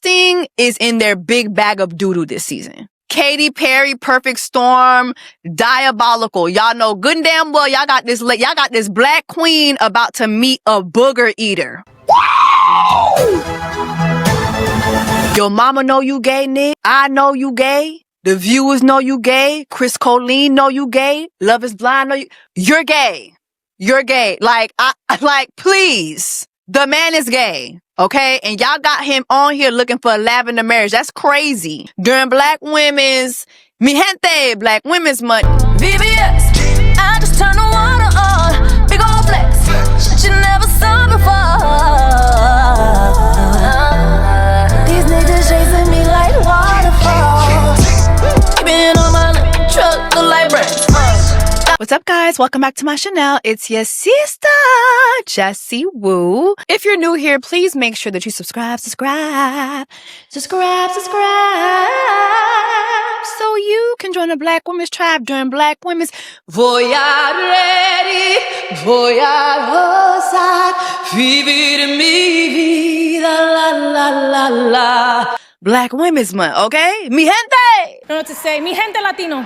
casting is in their big bag of doo-doo this season. Katy Perry, Perfect Storm, diabolical. Y'all know good and damn well y'all got this black queen about to meet a booger eater. Your mama know you gay, Nick. I know you gay. The viewers know you gay. Chris Colleen know you gay. Love is Blind know you're gay. You're gay. Like, please. The man is gay. Okay? And y'all got him on here looking for a lavender marriage. That's crazy. During Black Women's, mi gente, Black Women's Month. VBS, I just turned the water on. Big ol' flex that you never saw before. These niggas chasing me like waterfalls. Been on my truck, look like bricks. What's up, guys? Welcome back to my channel. It's your sister, Jessie Woo. If you're new here, please make sure that you subscribe, so you can join the Black Women's Tribe during Black Women's Voyage Ready, Voyage Rosad, Vivi de mi vida, la la la la. Black Women's Month, okay? Mi gente! I don't know what to say. Mi gente latino.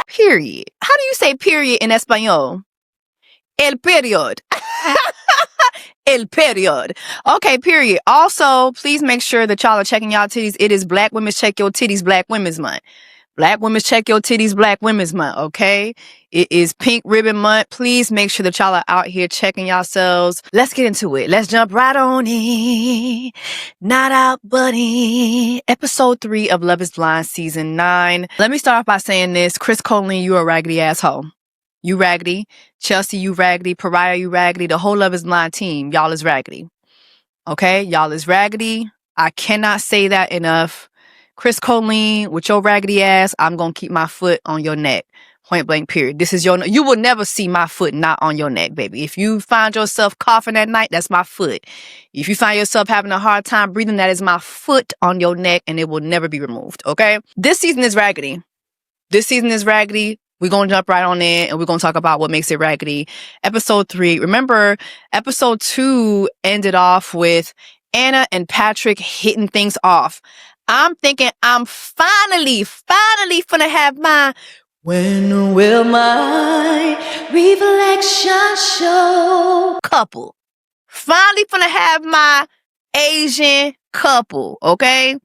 Period. How do you say period in Espanol? El period. El period. Okay, period. Also, please make sure that y'all are checking y'all titties. It is Black Women's Check Your Titties Black Women's Month. Black Women's Check Your Titties Black Women's Month, okay? It is Pink Ribbon Month. Please make sure that y'all are out here checking yourselves. Let's get into it. Let's jump right on it. Not out, buddy. Episode 3 of Love is Blind Season 9. Let me start off by saying this. Chris Colleen, you a raggedy asshole. You raggedy. Chelsea, you raggedy. Pariah, you raggedy. The whole Love is Blind team, y'all is raggedy. Okay? Y'all is raggedy. I cannot say that enough. Chris Colleen, with your raggedy ass, I'm going to keep my foot on your neck. Point blank, period. You will never see my foot not on your neck, baby. If you find yourself coughing at night, that's my foot. If you find yourself having a hard time breathing, that is my foot on your neck, and it will never be removed, okay? This season is raggedy. We're going to jump right on in, and we're going to talk about what makes it raggedy. Episode 3. Remember, episode 2 ended off with Anna and Patrick hitting things off. I'm thinking I'm finally finna have my when will my reflection show couple. Finally finna have my Asian couple, okay?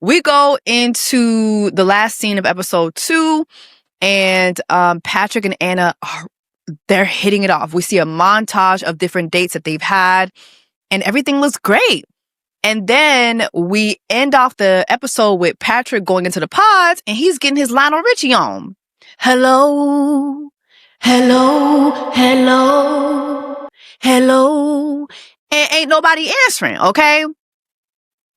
We go into the last scene of episode 2, and Patrick and Anna, they're hitting it off. We see a montage of different dates that they've had, and everything looks great. And then we end off the episode with Patrick going into the pods, and he's getting his Lionel Richie on. Hello, hello, hello, hello. And ain't nobody answering, okay?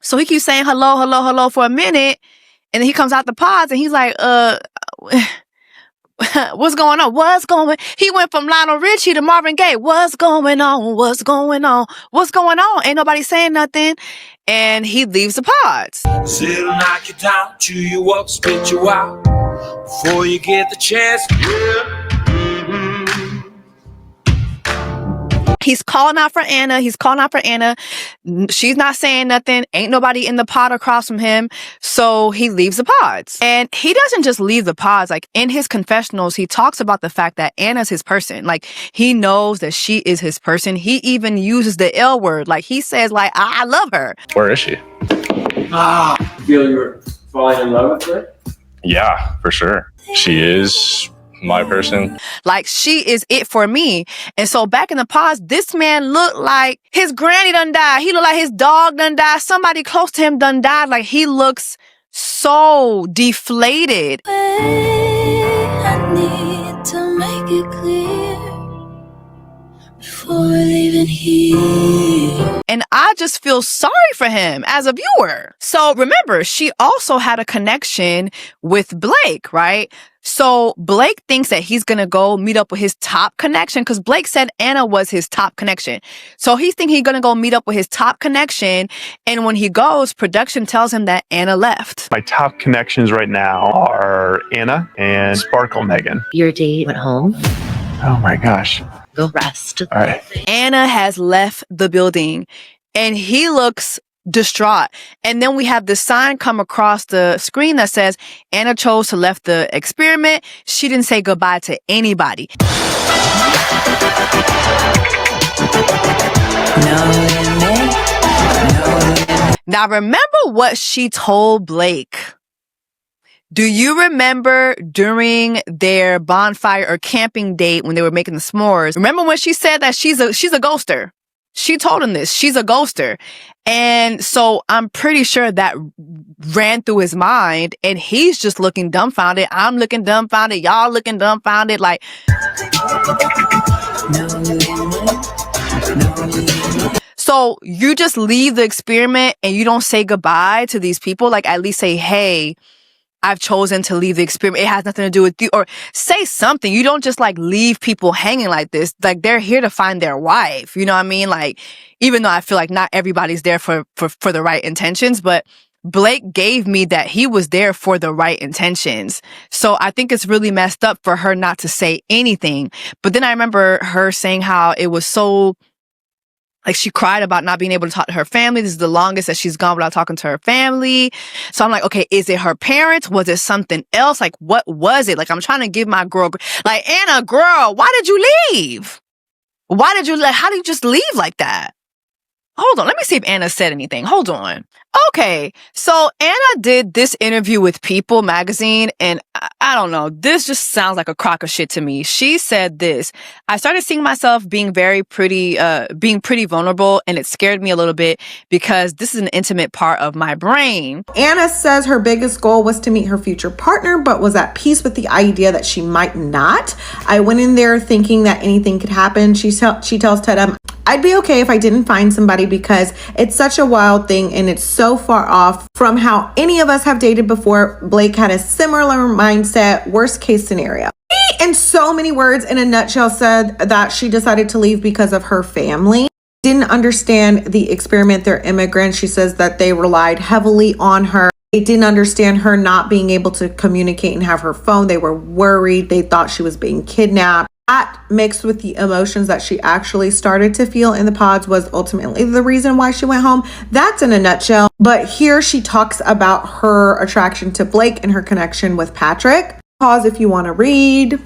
So he keeps saying hello, hello, hello for a minute, and then he comes out the pods, and he's like, what's going on? He went from Lionel Richie to Marvin Gaye. What's going on? Ain't nobody saying nothing. And he leaves the pods. It'll knock you down, chew you up, spit you out before you get the chance. Yeah. He's calling out for Anna. She's not saying nothing. Ain't nobody in the pod across from him. So he leaves the pods. And he doesn't just leave the pods. Like, in his confessionals, he talks about the fact that Anna's his person. Like, he knows that she is his person. He even uses the L word. Like, he says, like, I love her. Where is she? You feel you were falling in love with her? Yeah, for sure. She is my person. Like, she is it for me. And so back in the pods, this man looked like his granny done died. He looked like his dog done died. Somebody close to him done died. Like, he looks so deflated. I need to make it clear before leaving here. And I just feel sorry for him as a viewer. So remember, she also had a connection with Blake, right? So Blake thinks that he's going to go meet up with his top connection, because Blake said Anna was his top connection. So he's thinking he's going to go meet up with his top connection. And when he goes, production tells him that Anna left. My top connections right now are Anna and Sparkle Megan. Your date went home. Oh my gosh. Go rest. All right. Anna has left the building. And he looks distraught. And then we have this sign come across the screen that says, Anna chose to left the experiment. She didn't say goodbye to anybody. Now remember what she told Blake. Do you remember during their bonfire or camping date when they were making the s'mores? Remember when she said that she's a ghoster? She told him this. She's a ghoster. And so I'm pretty sure that ran through his mind, and he's just looking dumbfounded. I'm looking dumbfounded. Y'all looking dumbfounded. Like, so you just leave the experiment and you don't say goodbye to these people? Like, at least say, hey, I've chosen to leave the experiment. It has nothing to do with you. Or say something. You don't just like leave people hanging like this. Like, they're here to find their wife. You know what I mean? Like, even though I feel like not everybody's there for the right intentions, but Blake gave me that he was there for the right intentions. So I think it's really messed up for her not to say anything. But then I remember her saying how it was so, like, she cried about not being able to talk to her family. This is the longest that she's gone without talking to her family. So I'm like, okay, is it her parents? Was it something else? Like, what was it? Like, I'm trying to give my girl, like, Anna, girl, why did you leave? How did you just leave like that? Hold on. Let me see if Anna said anything. Hold on. Okay. So Anna did this interview with People magazine, and I don't know. This just sounds like a crock of shit to me. She said this: I started seeing myself being pretty vulnerable, and it scared me a little bit because this is an intimate part of my brain. Anna says her biggest goal was to meet her future partner, but was at peace with the idea that she might not. I went in there thinking that anything could happen. She tells Ted, I'd be okay if I didn't find somebody because it's such a wild thing and it's so far off from how any of us have dated before. Blake had a similar mindset, worst case scenario. She, in so many words, in a nutshell, said that she decided to leave because of her family. Didn't understand the experiment. They're immigrants. She says that they relied heavily on her. They didn't understand her not being able to communicate and have her phone. They were worried. They thought she was being kidnapped. That mixed with the emotions that she actually started to feel in the pods was ultimately the reason why she went home. That's in a nutshell. But here she talks about her attraction to Blake and her connection with Patrick. Pause if you want to read.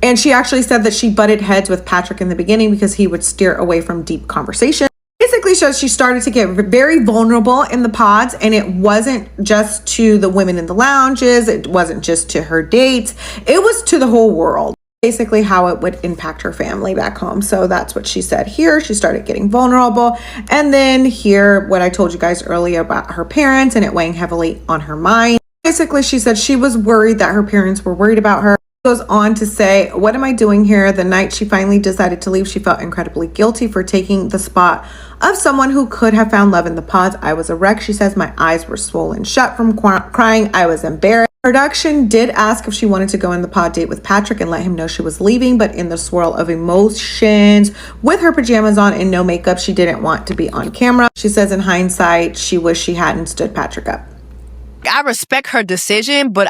And she actually said that she butted heads with Patrick in the beginning because he would steer away from deep conversation. Basically shows she started to get very vulnerable in the pods, and it wasn't just to the women in the lounges. It wasn't just to her dates. It was to the whole world. Basically how it would impact her family back home. So that's what she said here. She started getting vulnerable. And then here, what I told you guys earlier about her parents and it weighing heavily on her mind. Basically, she said she was worried that her parents were worried about her. Goes on to say, what am I doing here? The night she finally decided to leave, she felt incredibly guilty for taking the spot of someone who could have found love in the pods. I was a wreck. She says, my eyes were swollen shut from crying. I was embarrassed. Production did ask if she wanted to go on the pod date with Patrick and let him know she was leaving, but in the swirl of emotions, with her pajamas on and no makeup, she didn't want to be on camera. She says in hindsight, she wished she hadn't stood Patrick up. I respect her decision, but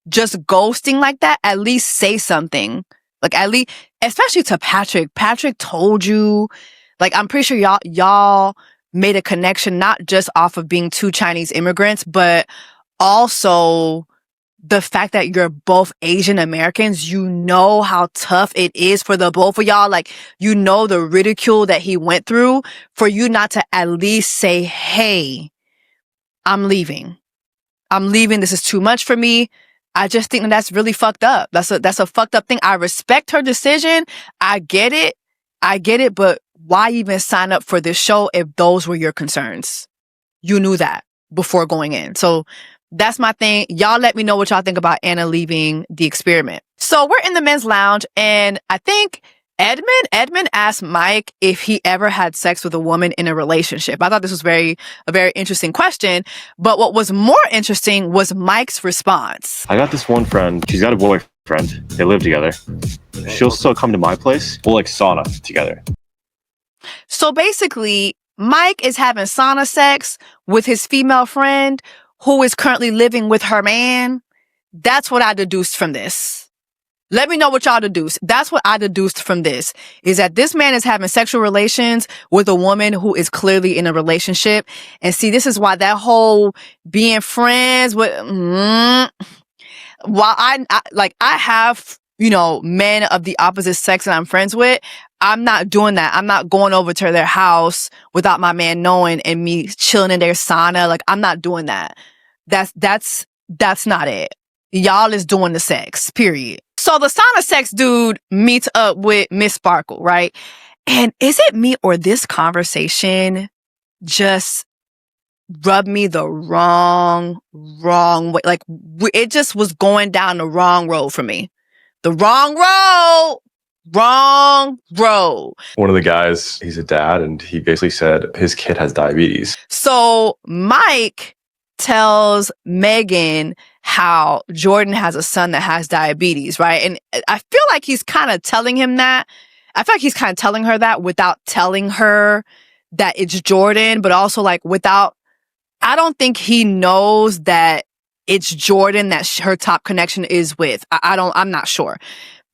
just ghosting like that, at least say something. Like, at least, especially to Patrick. Patrick told you. Like, I'm pretty sure y'all made a connection, not just off of being two Chinese immigrants, but also the fact that you're both Asian Americans. You know how tough it is for the both of y'all. Like, you know the ridicule that he went through. For you not to at least say, hey, I'm leaving. This is too much for me. I just think that's really fucked up. That's a fucked up thing. I respect her decision. I get it. But why even sign up for this show if those were your concerns? You knew that before going in. So that's my thing. Y'all let me know what y'all think about Anna leaving the experiment. So we're in the men's lounge, and I think Edmund asked Mike if he ever had sex with a woman in a relationship. I thought this was a very interesting question. But what was more interesting was Mike's response. I got this one friend. She's got a boyfriend. They live together. She'll still come to my place. We'll sauna together. So basically, Mike is having sauna sex with his female friend who is currently living with her man. That's what I deduced from this. Let me know what y'all deduce. That's what I deduced from this, is that this man is having sexual relations with a woman who is clearly in a relationship. And see, this is why that whole being friends with, while I have, men of the opposite sex that I'm friends with, I'm not doing that. I'm not going over to their house without my man knowing and me chilling in their sauna. Like, I'm not doing that. That's not it. Y'all is doing the sex, period. So the sauna sex dude meets up with Miss Sparkle, right? And is it me or this conversation just rubbed me the wrong way? Like, it just was going down the wrong road for me. The wrong road. One of the guys, he's a dad, and he basically said his kid has diabetes. So Mike tells Megan how Jordan has a son that has diabetes, right? And I feel like he's kind of telling him that. I feel like he's kind of telling her that without telling her that it's Jordan, but also like without, I don't think he knows that it's Jordan that her top connection is with. I'm not sure.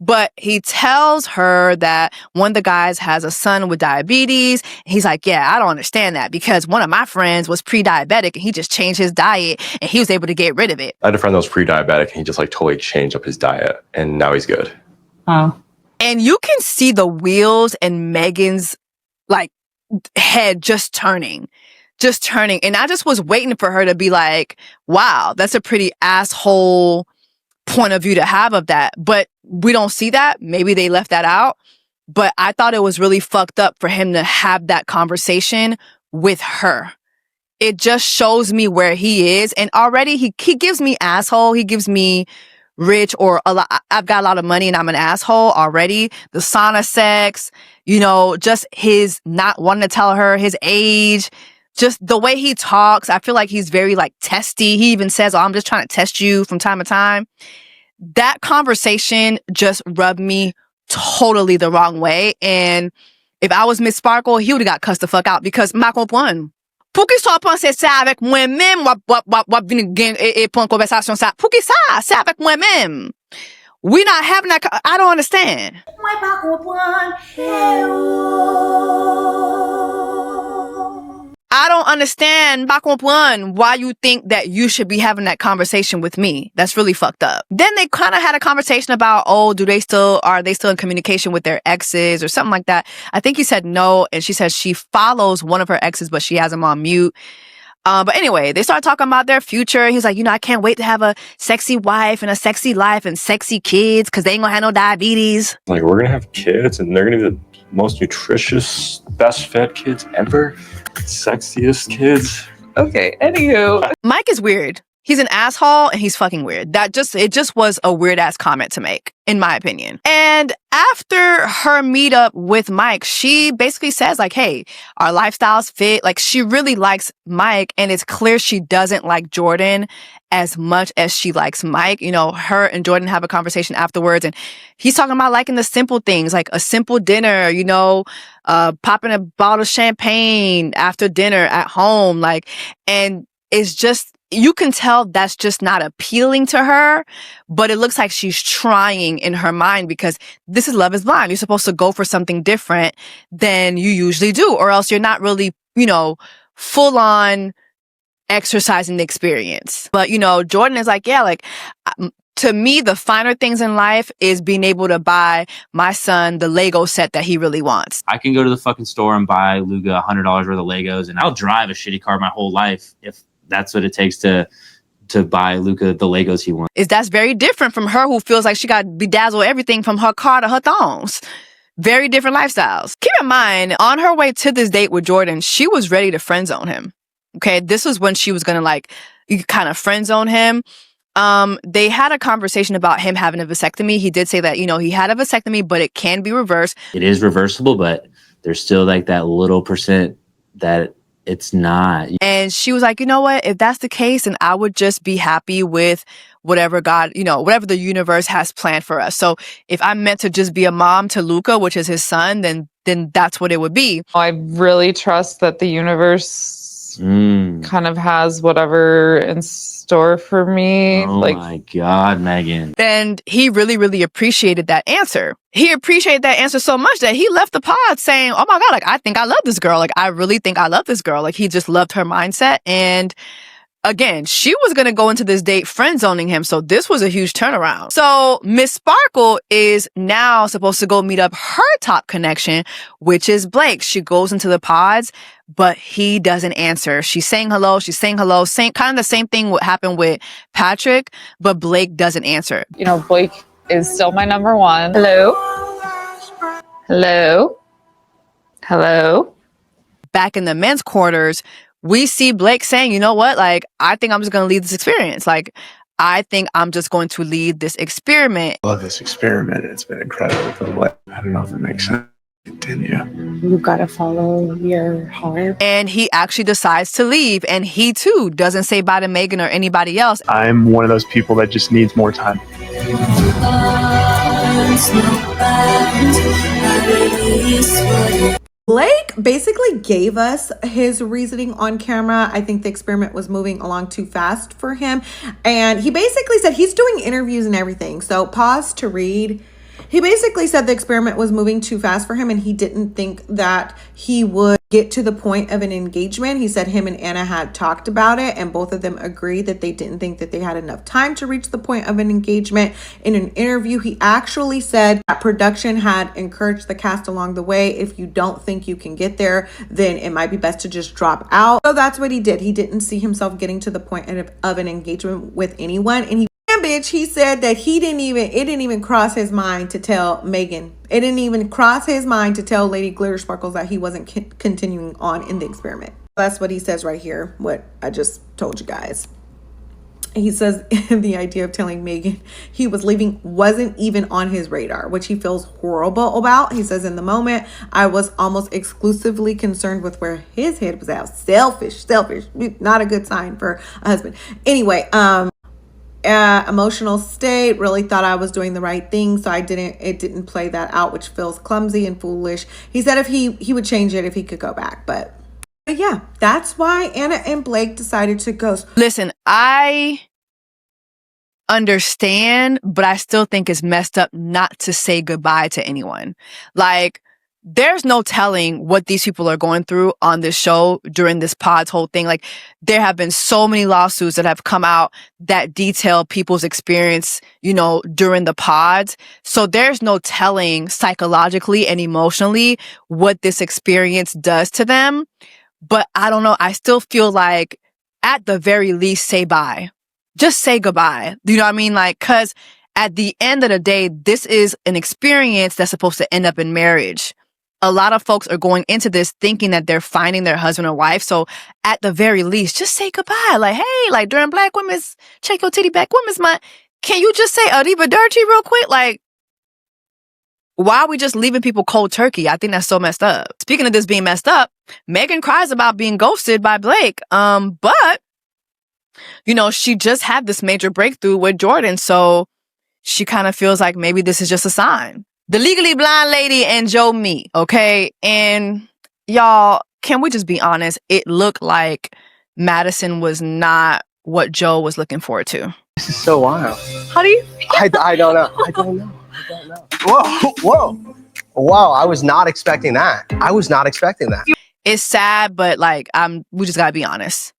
But he tells her that one of the guys has a son with diabetes. He's like, yeah, I don't understand that because one of my friends was pre-diabetic and he just changed his diet and he was able to get rid of it. I had a friend that was pre-diabetic and he just like totally changed up his diet and now he's good. Oh. And you can see the wheels in Megan's like head just turning. And I just was waiting for her to be like, wow, that's a pretty asshole point of view to have of that. But we don't see that. Maybe they left that out. But I thought it was really fucked up for him to have that conversation with her. It just shows me where he is. And already he gives me asshole. He gives me rich or I've got a lot of money and I'm an asshole already. The sauna sex, just his not wanting to tell her his age. Just the way he talks, I feel like he's very like testy. He even says, I'm just trying to test you from time to time. That conversation just rubbed me totally the wrong way. And if I was Miss Sparkle, he would have got cussed the fuck out because ma comprendre. Pour qu'il soit pensé ça avec moi-même, wap vini gen et pour une conversation ça. Pour qui ça? C'est avec moi-même. We not having that. I don't understand. Moi pas comprendre. I don't understand, pas comprendre, why you think that you should be having that conversation with me. That's really fucked up. Then they kind of had a conversation about, are they still in communication with their exes or something like that. I think he said no, and she said she follows one of her exes, but she has him on mute. But anyway, they started talking about their future. He's like, I can't wait to have a sexy wife and a sexy life and sexy kids because they ain't gonna have no diabetes. Like, we're gonna have kids and they're gonna be the most nutritious, best fed kids ever. Sexiest kids. Okay, anywho. Mike is weird. He's an asshole and he's fucking weird. It just was a weird ass comment to make, in my opinion. And after her meetup with Mike, she basically says like, hey, our lifestyles fit. Like, she really likes Mike, and it's clear she doesn't like Jordan as much as she likes Mike. Her and Jordan have a conversation afterwards, and he's talking about liking the simple things, like a simple dinner, popping a bottle of champagne after dinner at home. And it's just, you can tell that's just not appealing to her, but it looks like she's trying in her mind because this is Love is Blind. You're supposed to go for something different than you usually do, or else you're not really, full on exercising the experience. But, Jordan is like, yeah, to me, the finer things in life is being able to buy my son the Lego set that he really wants. I can go to the fucking store and buy Luca $100 worth of Legos, and I'll drive a shitty car my whole life if that's what it takes to buy Luca the Legos he wants. That's very different from her, who feels like she got bedazzled everything from her car to her thongs. Very different lifestyles. Keep in mind, on her way to this date with Jordan, she was ready to friend zone him. Okay, this was when she was gonna kind of friend zone him. They had a conversation about him having a vasectomy. He did say that, he had a vasectomy, but it can be reversed. It is reversible, but there's still that little percent that it's not. And she was like, you know what? If that's the case, then I would just be happy with whatever God, whatever the universe has planned for us. So if I'm meant to just be a mom to Luca, which is his son, then that's what it would be. I really trust that the universe kind of has whatever in store for me. Oh my God, Megan. And he really, really appreciated that answer. He appreciated that answer so much that he left the pod saying, oh my God, like, I think I love this girl. Like, I really think I love this girl. Like, he just loved her mindset. And again, she was going to go into this date friend zoning him. So this was a huge turnaround. So Miss Sparkle is now supposed to go meet up her top connection, which is Blake. She goes into the pods, but he doesn't answer. She's saying hello. Same, kind of the same thing what happened with Patrick, but Blake doesn't answer. You know, Blake is still my number one. Hello? Hello? Hello? Back in the men's quarters, we see Blake saying, you know what? Like, I think I'm just going to lead this experience. Like, I think I'm just going to lead this experiment. I love this experiment. It's been incredible. But I don't know if it makes sense to continue. You gotta follow your heart. And he actually decides to leave. And he too doesn't say bye to Megan or anybody else. I'm one of those people that just needs more time. Blake basically gave us his reasoning on camera. I think the experiment was moving along too fast for him. And he basically said he's doing interviews and everything. So pause to read. He basically said the experiment was moving too fast for him and he didn't think that he would get to the point of an engagement. He said him and Anna had talked about it and both of them agreed that they didn't think that they had enough time to reach the point of an engagement. In an interview, he actually said that production had encouraged the cast along the way. If you don't think you can get there, then it might be best to just drop out. So that's what he did. He didn't see himself getting to the point of an engagement with anyone. And he said that it didn't even cross his mind to tell Megan. It didn't even cross his mind to tell Lady Glitter Sparkles that he wasn't continuing on in the experiment. That's what he says right here, what I just told you guys. He says the idea of telling Megan he was leaving wasn't even on his radar, which he feels horrible about. He says, in the moment, I was almost exclusively concerned with where his head was at. Selfish, not a good sign for a husband. Anyway, emotional state, really thought I was doing the right thing, so it didn't play that out, which feels clumsy and foolish. He said if he would change it if he could go back, but yeah, that's why Anna and Blake decided to ghost. Listen, I understand, but I still think it's messed up not to say goodbye to anyone. Like, there's no telling what these people are going through on this show during this pod's whole thing. Like, there have been so many lawsuits that have come out that detail people's experience, during the pods. So there's no telling psychologically and emotionally what this experience does to them. But I don't know. I still feel like at the very least, say bye. Just say goodbye. You know what I mean? Like, cause at the end of the day, this is an experience that's supposed to end up in marriage. A lot of folks are going into this thinking that they're finding their husband or wife. So at the very least, just say goodbye. Like, hey, like during Black Women's Check Your Titty Back Women's Month, can you just say arrivederci real quick? Like, why are we just leaving people cold turkey? I think that's so messed up. Speaking of this being messed up, Megan cries about being ghosted by Blake. But she just had this major breakthrough with Jordan. So she kind of feels like maybe this is just a sign. The Legally Blonde lady and Joe meet, okay? And y'all, can we just be honest? It looked like Madison was not what Joe was looking forward to. This is so wild. How do you feel? I don't know. Whoa. Wow, I was not expecting that. It's sad, but we just gotta be honest.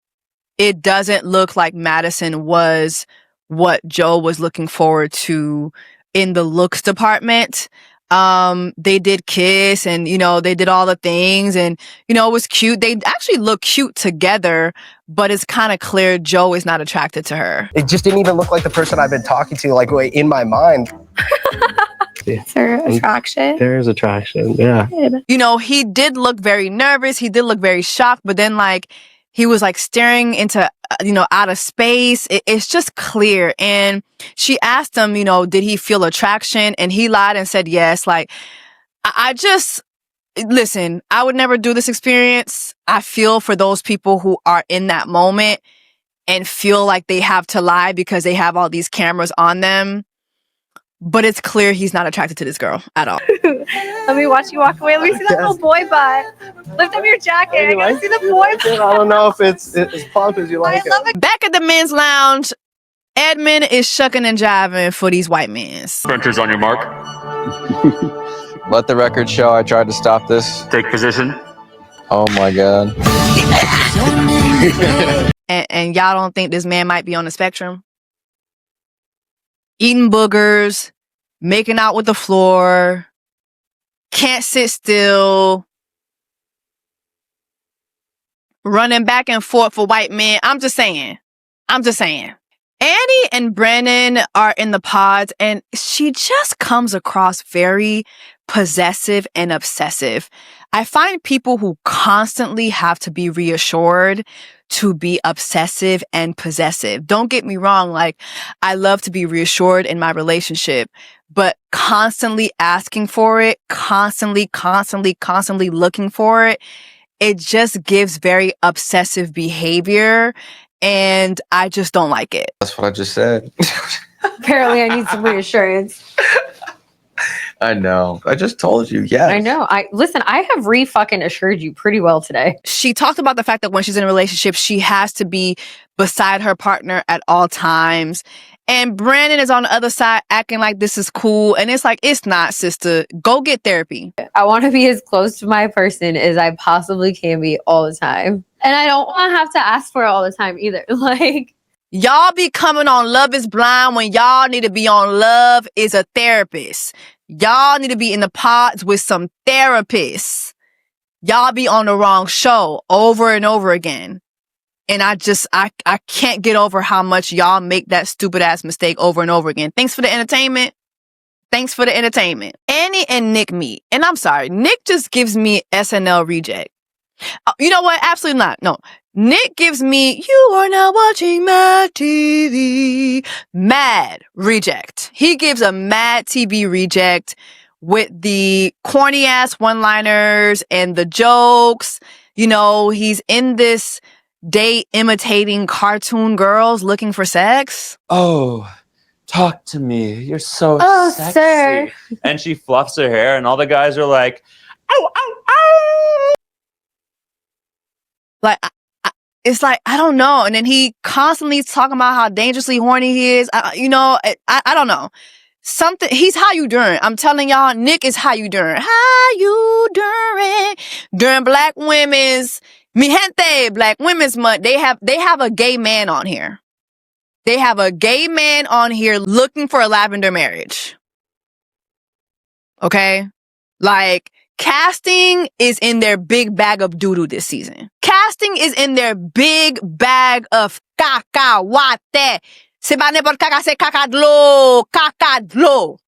It doesn't look like Madison was what Joe was looking forward to in the looks department. They did kiss and, they did all the things and, it was cute. They actually look cute together, but it's kind of clear Joe is not attracted to her. It just didn't even look like the person I've been talking to, like in my mind. Is there attraction? There is attraction, yeah. He did look very nervous. He did look very shocked, but then he was staring into, out of space. It's just clear. And she asked him, did he feel attraction? And he lied and said yes. Listen, I would never do this experience. I feel for those people who are in that moment and feel like they have to lie because they have all these cameras on them. but it's clear he's not attracted to this girl at all. Let me watch you walk away. Let me see that little boy butt. Lift up your jacket. I gotta see the boy butt. I don't know if it's plump as you like it. Back at the men's lounge, Edmund is shucking and jiving for these white men. Sprinters on your mark. Let the record show I tried to stop this. Take position. Oh my God. and y'all don't think this man might be on the spectrum? Eating boogers, making out with the floor, can't sit still, running back and forth for white men. I'm just saying. Annie and Brennan are in the pods, and she just comes across very possessive and obsessive. I find people who constantly have to be reassured to be obsessive and possessive. Don't get me wrong. Like, I love to be reassured in my relationship, but constantly asking for it, constantly looking for it, it just gives very obsessive behavior. And I just don't like it. That's what I just said. Apparently, I need some reassurance. I know. I just told you. Yes. I know. Listen, I have re-fucking assured you pretty well today. She talked about the fact that when she's in a relationship, she has to be beside her partner at all times. And Brandon is on the other side acting like this is cool. And it's like, it's not, sister. Go get therapy. I want to be as close to my person as I possibly can be all the time. And I don't want to have to ask for it all the time either. Like, y'all be coming on Love is Blind when y'all need to be on Love is a Therapist. Y'all need to be in the pods with some therapists. Y'all be on the wrong show over and over again. And I can't get over how much y'all make that stupid ass mistake over and over again. Thanks for the entertainment. Annie and Nick meet. And I'm sorry, Nick just gives me SNL reject. You know what? Absolutely not. No. Nick gives me, you are now watching Mad TV. Mad reject. He gives a Mad TV reject with the corny ass one-liners and the jokes. You know, he's in this date imitating cartoon girls looking for sex. Oh, talk to me. You're so sexy. Sir. And she fluffs her hair, and all the guys are like, ow, ow, ow. Like, it's like, I don't know. And then he constantly is talking about how dangerously horny he is. I don't know. Something, he's how you doing. I'm telling y'all, Nick is how you doing. How you doing? During Black Women's, mi gente, Black Women's Month, they have a gay man on here. They have a gay man on here looking for a lavender marriage. Okay? Like, casting is in their big bag of doo-doo this season. Casting is in their big bag of cacahuate. Se va por caca, se cacadlo, cacadlo.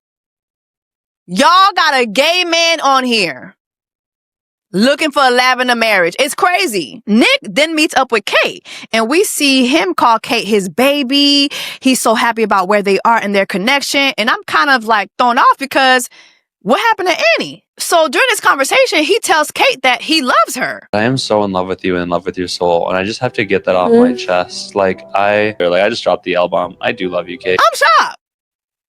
Y'all got a gay man on here looking for a lavender marriage. It's crazy. Nick then meets up with Kate, and we see him call Kate his baby. He's so happy about where they are in their connection, and I'm kind of like thrown off because what happened to Annie? So during this conversation, he tells Kate that he loves her. I am so in love with you and in love with your soul, and I just have to get that off my chest. I just dropped the L-bomb. I do love you, Kate. I'm shocked.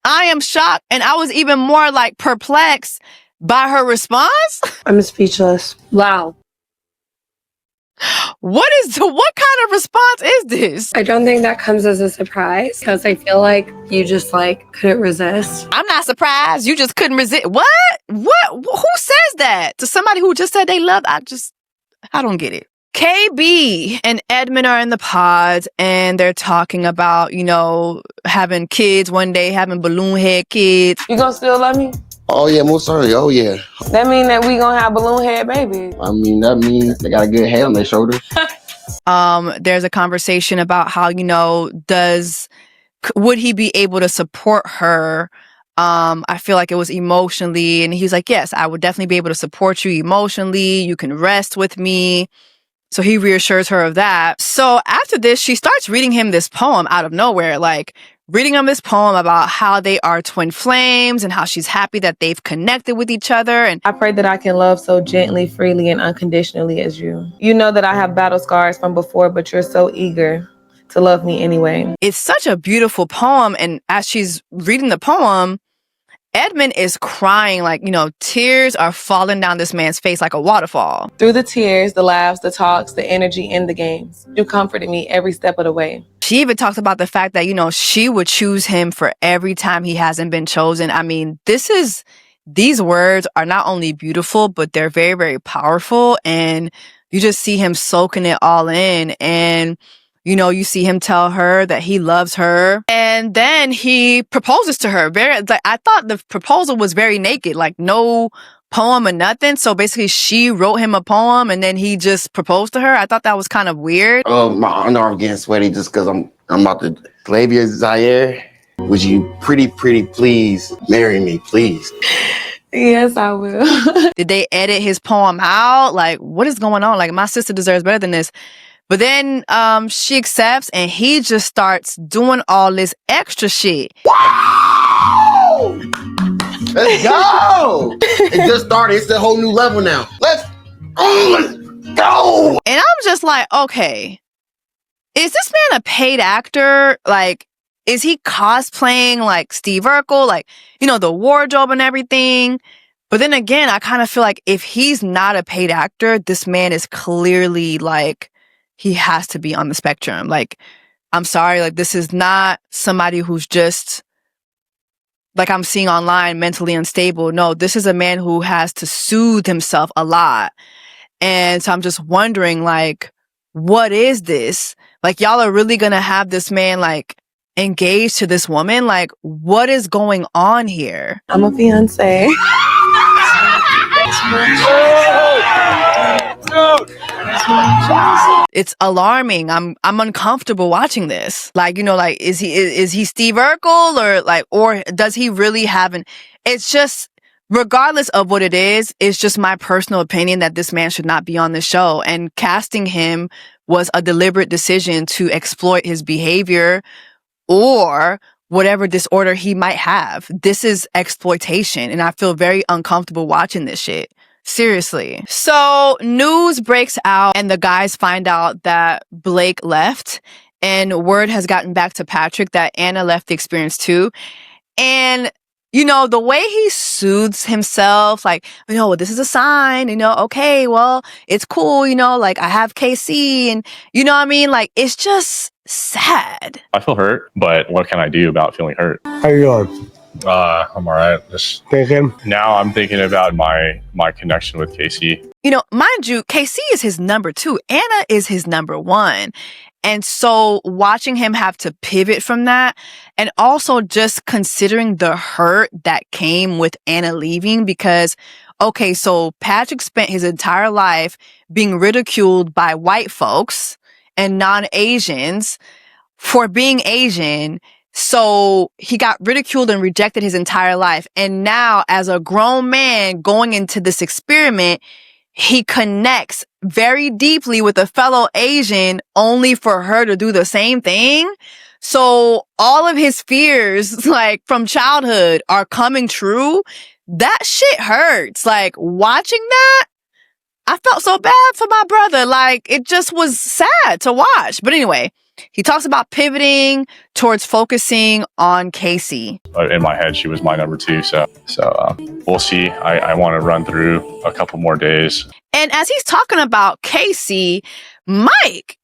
I am shocked, and I was even more like perplexed by her response. I'm speechless. Wow. What kind of response is this? I don't think that comes as a surprise because I feel like you just couldn't resist. I'm not surprised. You just couldn't resist. What? Who says that to somebody who just said they love? I don't get it. KB and Edmund are in the pods and they're talking about, having kids one day, having balloon head kids. You gonna still love me? Oh yeah, most certainly. Oh yeah. That mean that we gonna have balloon head babies. I mean, that means they got a good head on their shoulders. There's a conversation about how, would he be able to support her? I feel like it was emotionally, and he's like, yes, I would definitely be able to support you emotionally. You can rest with me. So he reassures her of that. So after this, she starts reading him this poem out of nowhere, reading him this poem about how they are twin flames and how she's happy that they've connected with each other. And I pray that I can love so gently, freely, and unconditionally as you. You know that I have battle scars from before, but you're so eager to love me anyway. It's such a beautiful poem. And as she's reading the poem, Edmund is crying, like, tears are falling down this man's face like a waterfall. Through the tears, the laughs, the talks, the energy, and the games, you comforted me every step of the way. She even talks about the fact that, she would choose him for every time he hasn't been chosen. I mean, these words are not only beautiful, but they're very, very powerful. And you just see him soaking it all in. And you see him tell her that he loves her. And then he proposes to her. I thought the proposal was very naked, like no poem or nothing. So basically she wrote him a poem and then he just proposed to her. I thought that was kind of weird. Oh, my arm getting sweaty just because I'm about to labia Zaire. Would you pretty please marry me, please? Yes, I will. Did they edit his poem out? Like, what is going on? Like, my sister deserves better than this. But then she accepts and he just starts doing all this extra shit. Wow! Let's go! It just started. It's a whole new level now. Let's go! And I'm just like, okay, is this man a paid actor? Like, is he cosplaying like Steve Urkel? Like, the wardrobe and everything? But then again, I kind of feel like if he's not a paid actor, this man is clearly like, he has to be on the spectrum. Like, I'm sorry, like this is not somebody who's just, like I'm seeing online, mentally unstable. No, this is a man who has to soothe himself a lot. And so I'm just wondering, like, what is this? Like, y'all are really gonna have this man, like, engaged to this woman? Like, what is going on here? I'm a fiance. It's alarming. I'm uncomfortable watching this. Like, is he Steve Urkel or does he really have it's just, regardless of what it is, it's just my personal opinion that this man should not be on the show. And casting him was a deliberate decision to exploit his behavior or whatever disorder he might have. This is exploitation. And I feel very uncomfortable watching this shit. Seriously. So news breaks out and the guys find out that Blake left and word has gotten back to Patrick that Anna left the experience too. And the way he soothes himself, like, well, this is a sign, okay, well, it's cool, like I have KC and what I mean? Like, it's just sad. I feel hurt, but what can I do about feeling hurt? How you doing? I'm all right. Just thinking. Now I'm thinking about my connection with Casey. Mind you, KC is his number 2. Anna is his number 1. And so watching him have to pivot from that and also just considering the hurt that came with Anna leaving because, okay, so Patrick spent his entire life being ridiculed by white folks and non-Asians for being Asian. So he got ridiculed and rejected his entire life. And now as a grown man going into this experiment, he connects very deeply with a fellow Asian only for her to do the same thing. So all of his fears, like from childhood, are coming true. That shit hurts. Like watching that, I felt so bad for my brother. Like it just was sad to watch. But anyway, he talks about pivoting towards focusing on Casey. In my head, she was my number 2. So we'll see. I want to run through a couple more days. And as he's talking about Casey, Mike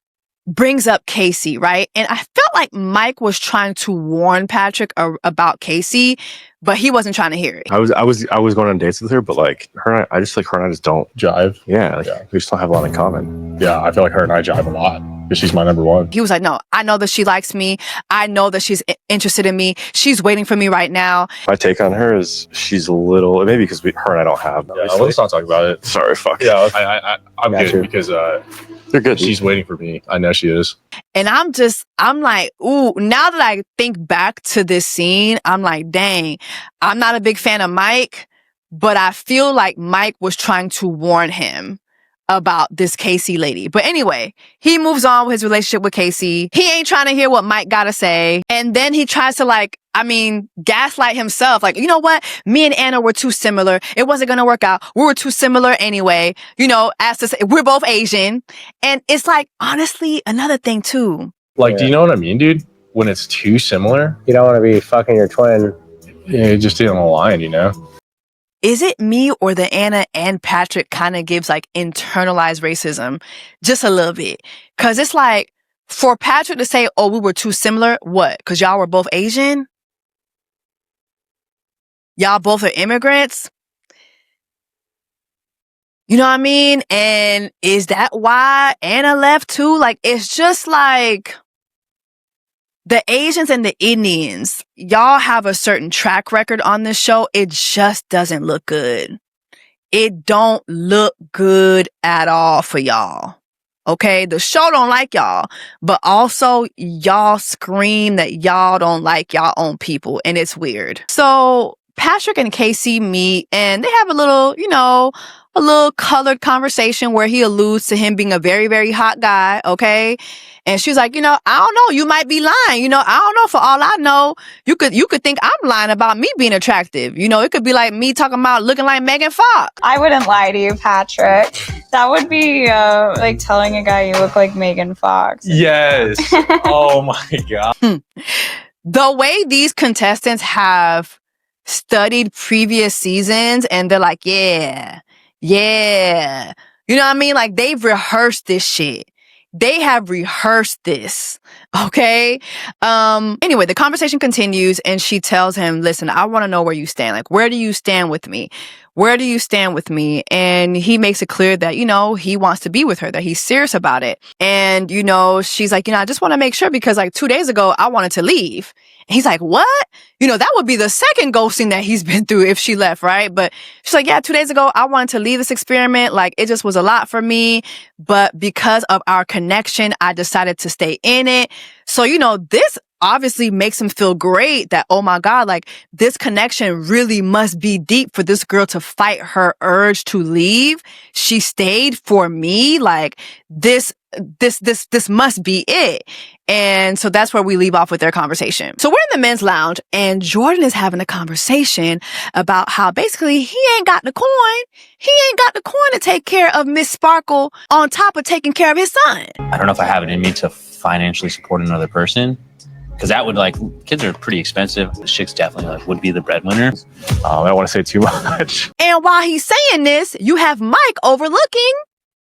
brings up Casey, right? And I felt like Mike was trying to warn Patrick about Casey, but he wasn't trying to hear it. I was going on dates with her, but like her, I just don't jive. Yeah, we just don't have a lot in common. Yeah, I feel like her and I jive a lot. Because she's my number 1. He was like, no, I know that she likes me. I know that she's interested in me. She's waiting for me right now. My take on her is she's a little, maybe because her and I don't have. Yeah, let's not talk about it. Sorry, fuck. Yeah, I'm good you. because they're good. She's waiting for me. I know she is. And I'm like, ooh, now that I think back to this scene, I'm like, dang, I'm not a big fan of Mike, but I feel like Mike was trying to warn him about this Casey lady. But anyway, he moves on with his relationship with Casey. He ain't trying to hear what Mike gotta say. And then he tries to gaslight himself. Like, you know what? Me and Anna were too similar. It wasn't gonna work out. We were too similar anyway. As to say, we're both Asian. And it's like, honestly, another thing too. Like, do you know what I mean, dude? When it's too similar. You don't want to be fucking your twin. Yeah, he just didn't align, you know? Is it me or the Anna and Patrick kind of gives like internalized racism just a little bit? Because it's like for Patrick to say, oh, we were too similar. What? Because y'all were both Asian? Y'all both are immigrants? You know what I mean? And is that why Anna left too? Like, it's just like the Asians and the Indians, y'all have a certain track record on this show. It just doesn't look good. It don't look good at all for y'all. Okay? The show don't like y'all, but also y'all scream that y'all don't like y'all own people, and it's weird. So Patrick and Casey meet and they have a little, a little colored conversation where he alludes to him being a very, very hot guy. Okay. And she's like, I don't know. You might be lying. I don't know. For all I know, you could think I'm lying about me being attractive. It could be like me talking about looking like Megan Fox. I wouldn't lie to you, Patrick. That would be like telling a guy you look like Megan Fox. Yes. Oh my God. The way these contestants have studied previous seasons and they're like, yeah. You know what I mean? Like they've rehearsed this shit. They have rehearsed this. Okay. Anyway, the conversation continues and she tells him, listen, I want to know where you stand. Like, where do you stand with me? Where do you stand with me? And he makes it clear that, he wants to be with her, that he's serious about it. And, she's like, I just want to make sure because like 2 days ago, I wanted to leave. And he's like, what? That would be the second ghosting that he's been through if she left, right? But she's like, yeah, 2 days ago, I wanted to leave this experiment. Like, it just was a lot for me. But because of our connection, I decided to stay in it. So, this obviously makes him feel great that, oh my God, like this connection really must be deep for this girl to fight her urge to leave. She stayed for me. Like this must be it. And so that's where we leave off with their conversation. So we're in the men's lounge and Jordan is having a conversation about how basically he ain't got the coin. He ain't got the coin to take care of Miss Sparkle on top of taking care of his son. I don't know if I have it in me to financially support another person. Because that would kids are pretty expensive. The chicks definitely would be the breadwinner. I don't want to say too much. And while he's saying this, you have Mike overlooking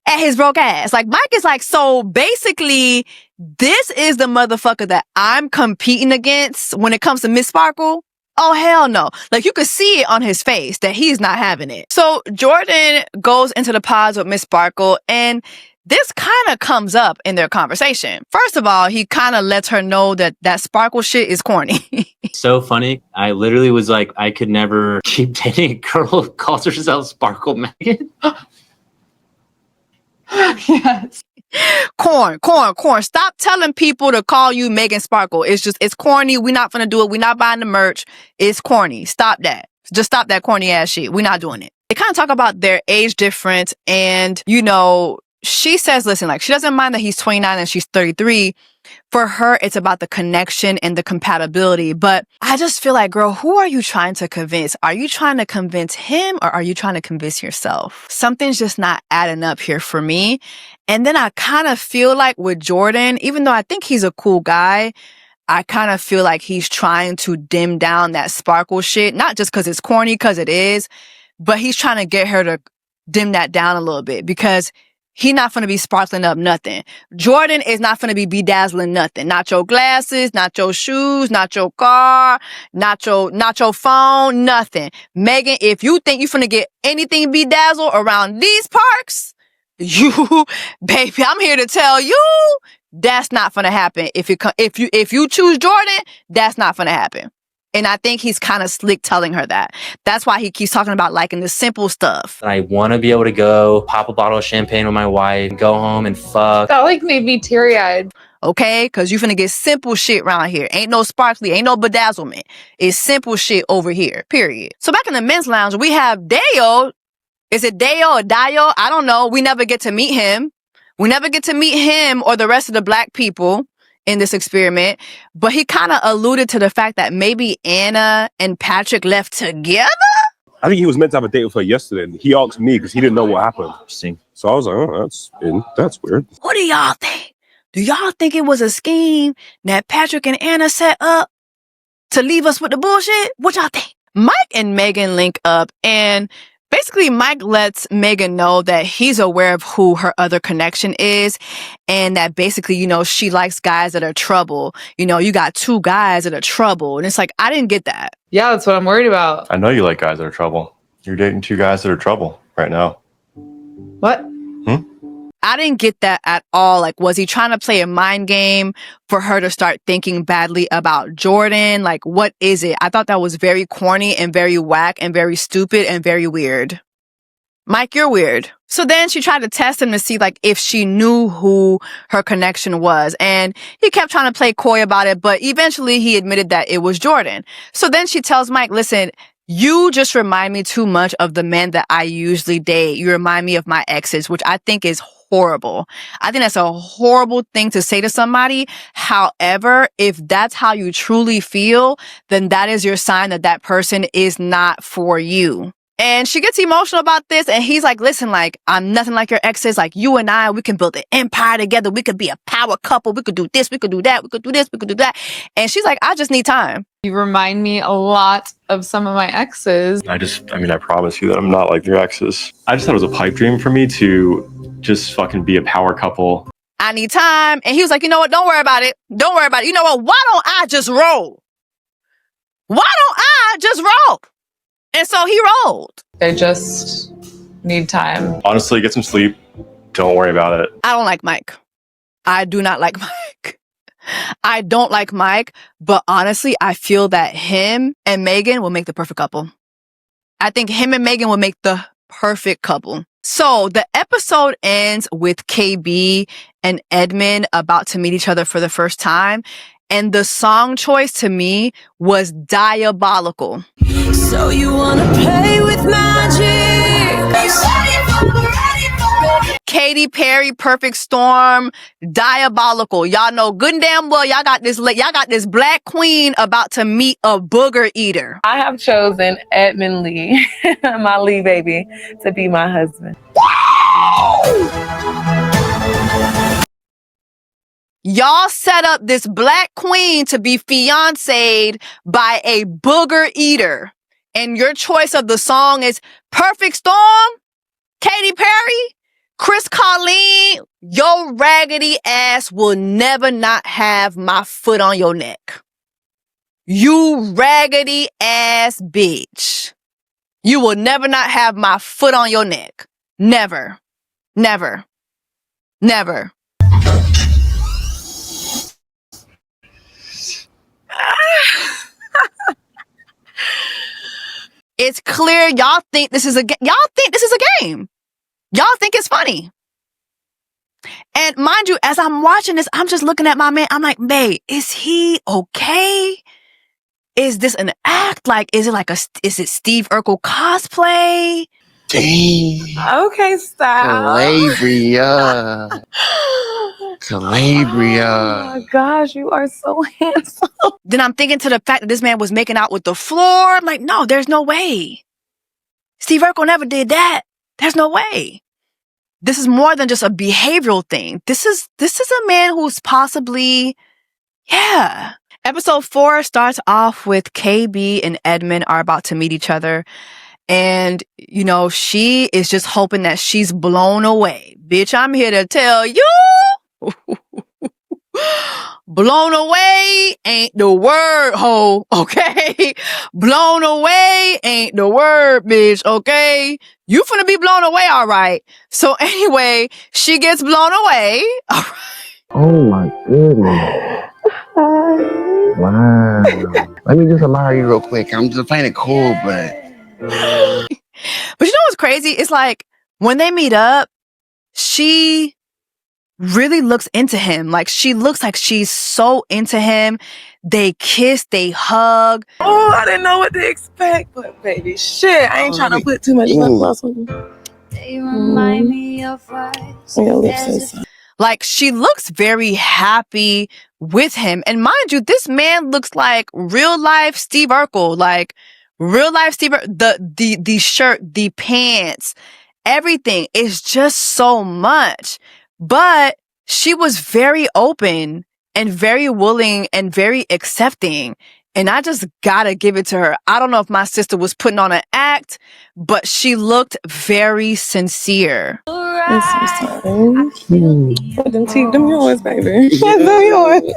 at his broke ass. Like Mike is like, so basically, this is the motherfucker that I'm competing against when it comes to Miss Sparkle. Oh, hell no. Like you could see it on his face that he's not having it. So Jordan goes into the pods with Miss Sparkle and this kind of comes up in their conversation. First of all, he kind of lets her know that Sparkle shit is corny. So funny. I literally was like, I could never keep dating a girl who calls herself Sparkle Megan. Yes. Corn. Stop telling people to call you Megan Sparkle. It's corny. We're not gonna do it. We're not buying the merch. It's corny. Stop that. Just stop that corny ass shit. We're not doing it. They kind of talk about their age difference and, she says, listen, like she doesn't mind that he's 29 and she's 33. For her, it's about the connection and the compatibility. But I just feel like, girl, who are you trying to convince? Are you trying to convince him or are you trying to convince yourself? Something's just not adding up here for me. And then I kind of feel like with Jordan, even though I think he's a cool guy, I kind of feel like he's trying to dim down that Sparkle shit. Not just because it's corny, because it is, but he's trying to get her to dim that down a little bit because he not finna be sparkling up nothing. Jordan is not finna be bedazzling nothing. Not your glasses, not your shoes, not your car, not your phone, nothing. Megan, if you think you finna get anything bedazzled around these parks, baby, I'm here to tell you, that's not finna happen. If you choose Jordan, that's not finna happen. And I think he's kind of slick telling her that. That's why he keeps talking about liking the simple stuff. I want to be able to go pop a bottle of champagne with my wife, go home and fuck. That made me teary-eyed. Okay? Because you finna get simple shit around here. Ain't no sparkly, ain't no bedazzlement. It's simple shit over here, period. So back in the men's lounge, we have Dale. Is it Dale or Dio? I don't know. We never get to meet him. We never get to meet him or the rest of the black people in this experiment, but he kind of alluded to the fact that maybe Anna and Patrick left together. I think he was meant to have a date with her yesterday. And he asked me because he didn't know what happened. Interesting. So I was like, oh, that's weird. What do y'all think? Do y'all think it was a scheme that Patrick and Anna set up to leave us with the bullshit? What y'all think? Mike and Megan link up, and basically Mike lets Megan know that he's aware of who her other connection is, and that basically, she likes guys that are trouble. You got 2 guys that are trouble, and it's like, I didn't get that. Yeah, that's what I'm worried about. I know you like guys that are trouble. You're dating 2 guys that are trouble right now. What? I didn't get that at all. Like, was he trying to play a mind game for her to start thinking badly about Jordan? Like, what is it? I thought that was very corny and very whack and very stupid and very weird. Mike, you're weird. So then she tried to test him to see like if she knew who her connection was. And he kept trying to play coy about it, but eventually he admitted that it was Jordan. So then she tells Mike, listen, you just remind me too much of the men that I usually date. You remind me of my exes, which I think is horrible. I think that's a horrible thing to say to somebody. However, if that's how you truly feel, then that is your sign that that person is not for you. And she gets emotional about this, and he's like, listen, like, I'm nothing like your exes. Like, you and I, we can build an empire together. We could be a power couple. We could do this. We could do that. We could do this. We could do that. And she's like, I just need time. You remind me a lot of some of my exes. I promise you that I'm not like your exes. I just thought it was a pipe dream for me to just fucking be a power couple. I need time. And he was like, you know what? Don't worry about it. Don't worry about it. You know what? Why don't I just roll? Why don't I just roll? And so he rolled. They just need time. Honestly, get some sleep. Don't worry about it. I don't like Mike. I do not like Mike. I don't like Mike, but honestly, I feel that him and Megan will make the perfect couple. I think him and Megan will make the perfect couple. So the episode ends with KB and Edmund about to meet each other for the first time. And the song choice to me was diabolical. So you wanna play with magic? Katy Perry, Perfect Storm, diabolical. Y'all know good and damn well y'all got this black queen about to meet a booger eater. I have chosen Edmund Lee, my Lee baby, to be my husband. Y'all set up this black queen to be fiancéed by a booger eater. And your choice of the song is Perfect Storm, Katy Perry, Chris Colleen. Your raggedy ass will never not have my foot on your neck. You raggedy ass bitch. You will never not have my foot on your neck. Never. Never. Never. It's clear y'all think this is a game. Y'all think it's funny. And mind you, as I'm watching this, I'm just looking at my man. I'm like, babe, is he okay? Is this an act? Like, is it Steve Urkel cosplay? Dang. Okay, stop. Calabria. Oh my gosh, you are so handsome. Then I'm thinking to the fact that this man was making out with the floor. I'm like, no, there's no way. Steve Urkel never did that. There's no way. This is more than just a behavioral thing. This is a man who's possibly, yeah. Episode 4 starts off with KB and Edmund are about to meet each other. And, she is just hoping that she's blown away. Bitch, I'm here to tell you. Blown away ain't the word, ho, okay? Blown away ain't the word, bitch, okay? You finna be blown away, all right? So anyway, she gets blown away. All right. Oh my goodness. Wow. Let me just admire you real quick. I'm just playing it cool, but But you know what's crazy? It's like when they meet up, she really looks into him. Like, she looks like she's so into him. They kiss, they hug. Oh, I didn't know what to expect, but baby, shit, I ain't trying to put too much lip gloss on you. They remind me of Your lips are so. Like, she looks very happy with him. And mind you, this man looks like real life Steve Urkel. Like, real life Steve Urkel. The shirt, the pants, everything is just so much. But she was very open and very willing and very accepting. And I just gotta give it to her. I don't know if my sister was putting on an act, but she looked very sincere. Them yours, baby. Them yours.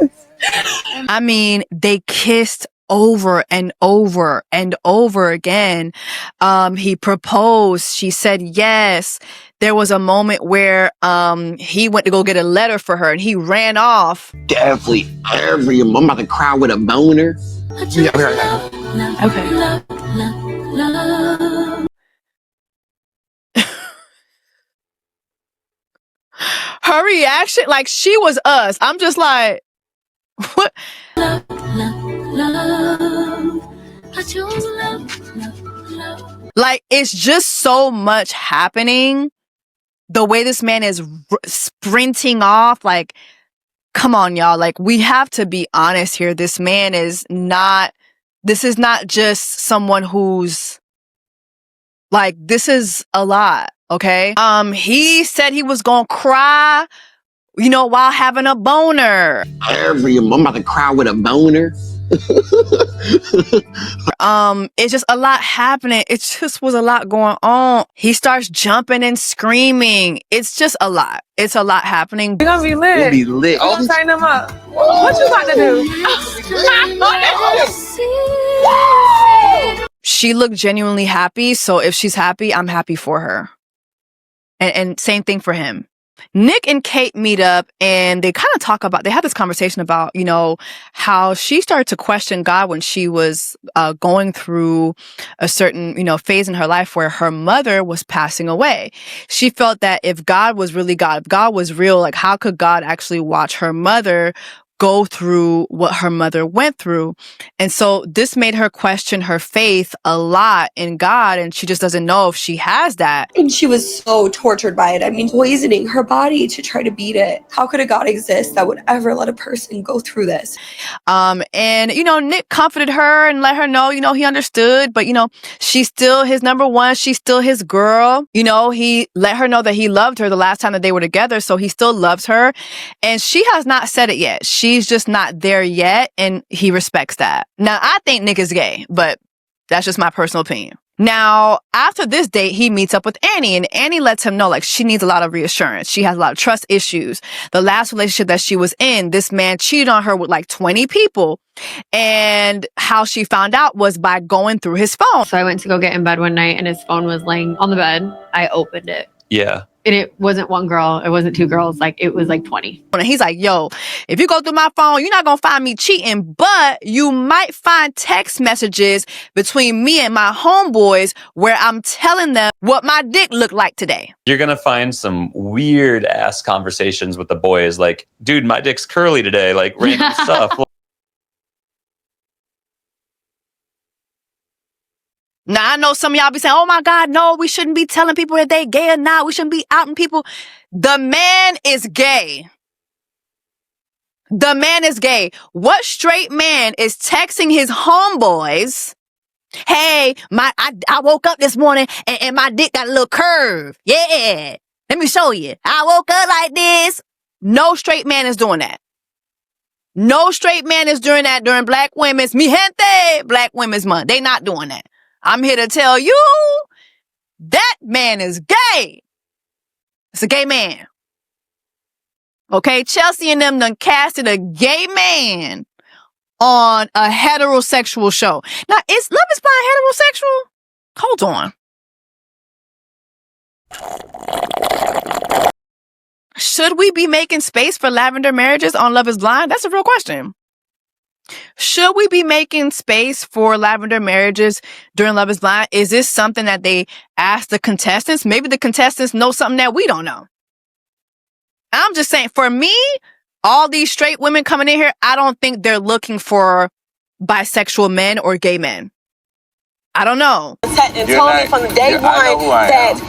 I mean, they kissed over and over and over again. He proposed. She said yes. There was a moment where he went to go get a letter for her and he ran off. Definitely I'm about to cry with a boner. Okay. Her reaction, like she was us. I'm just like, what? Like, it's just so much happening. The way this man is sprinting off, like, come on, y'all. Like, we have to be honest here. This man is not, this is not just someone who's, like, this is a lot, okay? He said he was gonna cry, you know, while having a boner. I'm about to cry with a boner. It's just a lot happening. It just was a lot going on. He starts jumping and screaming. It's just a lot. It's a lot happening. You're gonna be lit. We'll be lit. I'm gonna turn them up. What you about to do? She looked genuinely happy. So if she's happy, I'm happy for her. And same thing for him. Nick and Kate meet up and they kind of talk about, they had this conversation about, you know, how she started to question God when she was going through a certain, you know, phase in her life where her mother was passing away. She felt that if God was really God, if God was real, like how could God actually watch her mother go through what her mother went through? And so this made her question her faith a lot in God, and she just doesn't know if she has that. And she was so tortured by it. I mean, poisoning her body to try to beat it. How could a God exist that would ever let a person go through this? And, you know, Nick comforted her and let her know, you know, he understood, but, you know, she's still his number one. She's still his girl. You know, he let her know that he loved her the last time that they were together. So he still loves her. And she has not said it yet. She's just not there yet. And he respects that. Now, I think Nick is gay, but that's just my personal opinion. Now, after this date, he meets up with Annie, and Annie lets him know, like, she needs a lot of reassurance. She has a lot of trust issues. The last relationship that she was in, this man cheated on her with like 20 people. And how she found out was by going through his phone. So I went to go get in bed one night and his phone was laying on the bed. I opened it. Yeah. And it wasn't one girl. It wasn't two girls. Like, it was like 20. And he's like, yo, if you go through my phone, you're not going to find me cheating, but you might find text messages between me and my homeboys where I'm telling them what my dick looked like today. You're going to find some weird ass conversations with the boys. Like, dude, my dick's curly today. Like, random stuff. Now, I know some of y'all be saying, oh my God, no, we shouldn't be telling people if they gay or not. We shouldn't be outing people. The man is gay. The man is gay. What straight man is texting his homeboys, hey, I woke up this morning and my dick got a little curve. Yeah, let me show you. I woke up like this. No straight man is doing that. No straight man is doing that during Black Women's, mi gente, Black Women's Month. They not doing that. I'm here to tell you that man is gay. It's a gay man. Okay, Chelsea and them done casted a gay man on a heterosexual show. Now, is Love is Blind heterosexual? Hold on. Should we be making space for lavender marriages on Love is Blind? That's a real question. Should we be making space for lavender marriages during Love is Blind? Is this something that they ask the contestants? Maybe the contestants know something that we don't know. I'm just saying, for me, all these straight women coming in here, I don't think they're looking for bisexual men or gay men. I don't know. And told me from day one that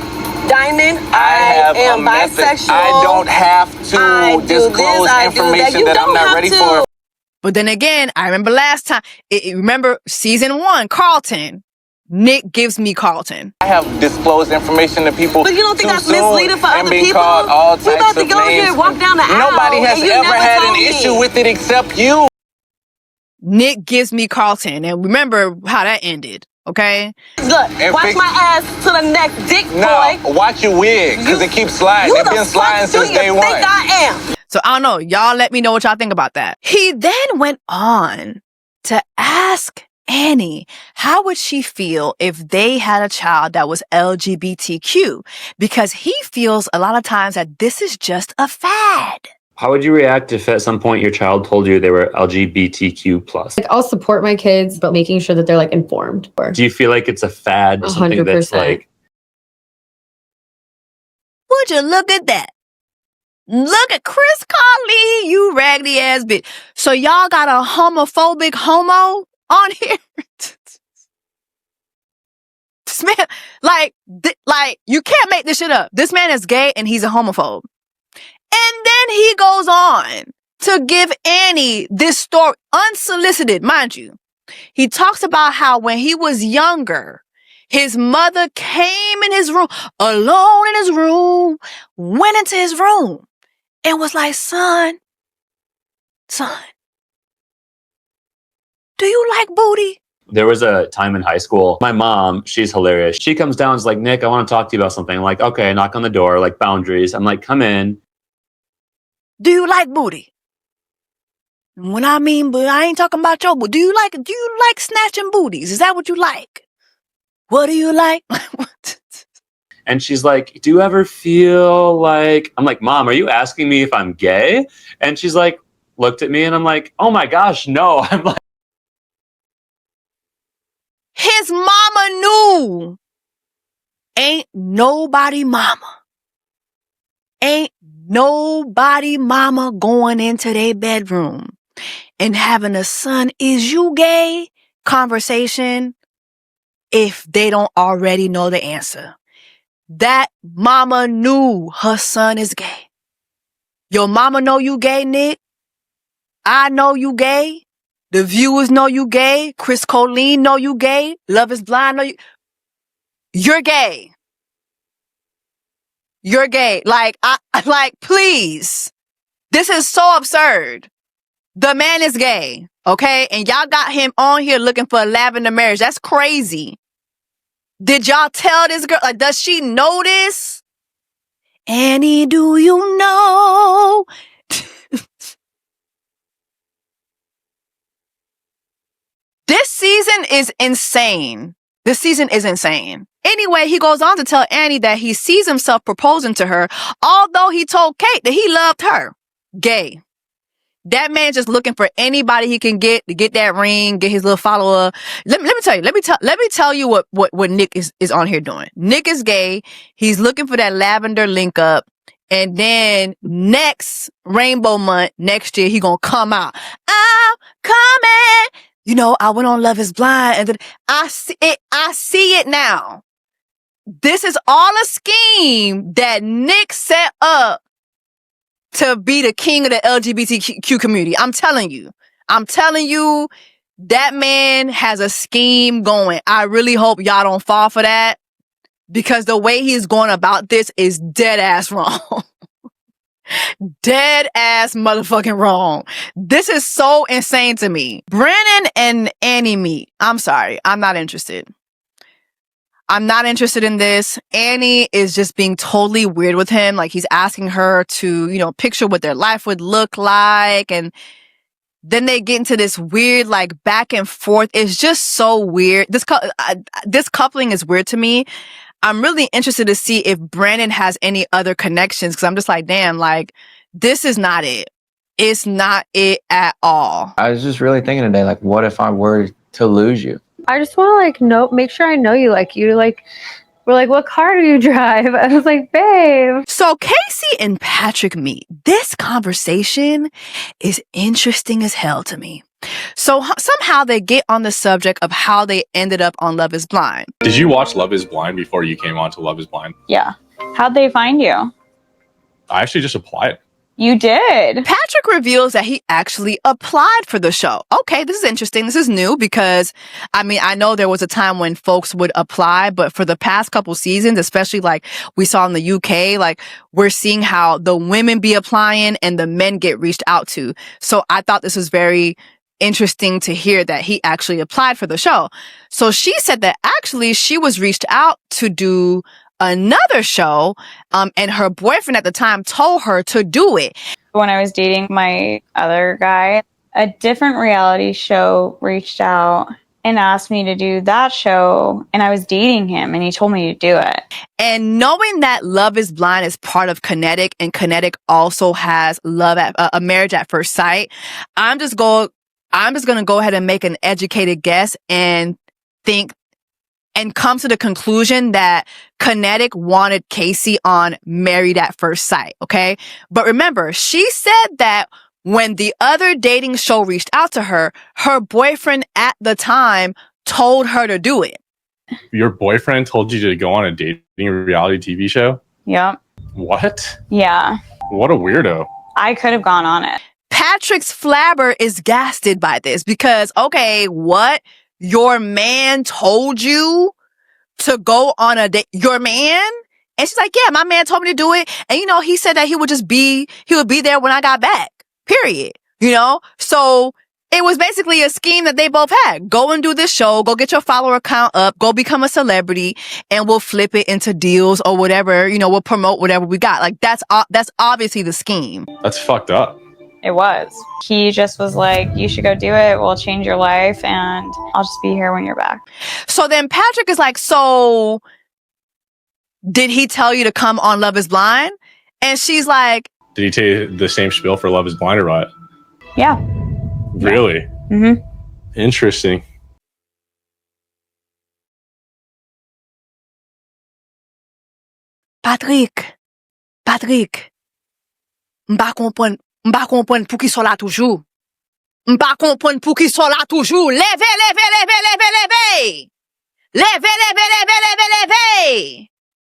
Diamond, I am bisexual. I don't have to disclose information that I'm not ready for. But then again, I remember last time, remember season 1, Carlton. Nick gives me Carlton. I have disclosed information to people. But you don't think that's misleading for other people? Called all we about to go here and walk down the aisle. Nobody has ever had an issue with it except you. Nick gives me Carlton. And remember how that ended, okay? Look, watch my ass to the next dick, boy. No, watch your wig, because it keeps sliding. You It's been the sliding fuck do since you day think one. I am? So I don't know. Y'all let me know what y'all think about that. He then went on to ask Annie, how would she feel if they had a child that was LGBTQ? Because he feels a lot of times that this is just a fad. How would you react if at some point your child told you they were LGBTQ plus? Like, I'll support my kids, but making sure that they're like informed. Do you feel like it's a fad or something that's 100%. like, Would you look at that? Look at Chris Conley, you raggedy ass bitch. So y'all got a homophobic homo on here? This man, like, you can't make this shit up. This man is gay and he's a homophobe. And then he goes on to give Annie this story, unsolicited, mind you. He talks about how when he was younger, his mother came in his room, alone in his room, went into his room and was like, son, do you like booty? there was a time in high school, my mom, she's hilarious. She comes down and is like, Nick, I want to talk to you about something. I'm like, okay, knock on the door, like boundaries. I'm like, come in. Do you like booty? When I mean, but I ain't talking about your booty. Do you like snatching booties? Is that what you like? What do you like? And she's like, do you ever feel like, I'm like, Mom, are you asking me if I'm gay? And she's like, looked at me and I'm like, oh my gosh, no. I'm like, his mama knew. Ain't nobody mama. Ain't nobody mama going into their bedroom and having a son, is you gay conversation if they don't already know the answer. That mama knew her son is gay. Your mama know you gay, Nick. I know you gay. The viewers know you gay. Chris Colleen know you gay. Love is Blind know you. You're gay. You're gay. Like, please. This is so absurd. The man is gay, okay? And y'all got him on here looking for a lavender marriage. That's crazy. Did y'all tell this girl? Like, does she know this? Annie, do you know? This season is insane. This season is insane. Anyway, he goes on to tell Annie that he sees himself proposing to her, although he told Kate that he loved her. Gay. That man just looking for anybody he can get to get that ring, get his little follower. Let me tell you what Nick is on here doing. Nick is gay. He's looking for that lavender link up. And then next Rainbow Month, next year, he gonna come out. I'm coming. You know, I went on Love is Blind and then I see it now. This is all a scheme that Nick set up to be the king of the LGBTQ community. I'm telling you, that man has a scheme going. I really hope y'all don't fall for that, because the way he's going about this is dead ass wrong. Dead ass motherfucking wrong. This is so insane to me. Brennan and Annie meet. I'm sorry. I'm not interested. I'm not interested in this. Annie is just being totally weird with him. Like, he's asking her to, you know, picture what their life would look like. And then they get into this weird, like, back and forth. It's just so weird. This coupling is weird to me. I'm really interested to see if Brandon has any other connections, because I'm just like, damn, like, this is not it. It's not it at all. I was just really thinking today, like, what if I were to lose you? I just want to make sure I know you. Like, we're like, what car do you drive? I was like, babe. So Casey and Patrick meet. This conversation is interesting as hell to me. So somehow they get on the subject of how they ended up on Love is Blind. Did you watch Love is Blind before you came on to Love is Blind? Yeah. How'd they find you? I actually just applied. You did. Patrick reveals that he actually applied for the show. Okay, this is interesting. This is new because, I mean, I know there was a time when folks would apply, but for the past couple seasons, especially like we saw in the UK, like we're seeing how the women be applying and the men get reached out to. So I thought this was very interesting to hear that he actually applied for the show. So she said that actually she was reached out to do another show, and her boyfriend at the time told her to do it. When I was dating my other guy, a different reality show reached out and asked me to do that show, and I was dating him and he told me to do it. And knowing that Love is Blind is part of Kinetic, and Kinetic also has a Marriage at First Sight, I'm just going to go ahead and make an educated guess and think and come to the conclusion that Kinetic wanted Casey on Married at First Sight, okay? But remember, she said that when the other dating show reached out to her, her boyfriend at the time told her to do it. Your boyfriend told you to go on a dating reality TV show? Yep. What? Yeah. What a weirdo. I could have gone on it. Patrick's flabber is gasted by this because, okay, what? Your man told you to go on a date? Your man? And she's like, yeah, my man told me to do it. And, he said that he would be there when I got back, period. So it was basically a scheme that they both had. Go and do this show, go get your follower count up, go become a celebrity, and we'll flip it into deals or whatever, we'll promote whatever we got. Like that's obviously the scheme. That's fucked up. It was. He just was like, you should go do it. We'll change your life and I'll just be here when you're back. So then Patrick is like, so did he tell you to come on Love is Blind? And she's like, did he tell you the same spiel for Love is Blind or what? Yeah. Really? Mm-hmm. Interesting. Patrick, m'pa kompren pou ki so la toujou. M'pa kompren pou ki so la toujou. Leve!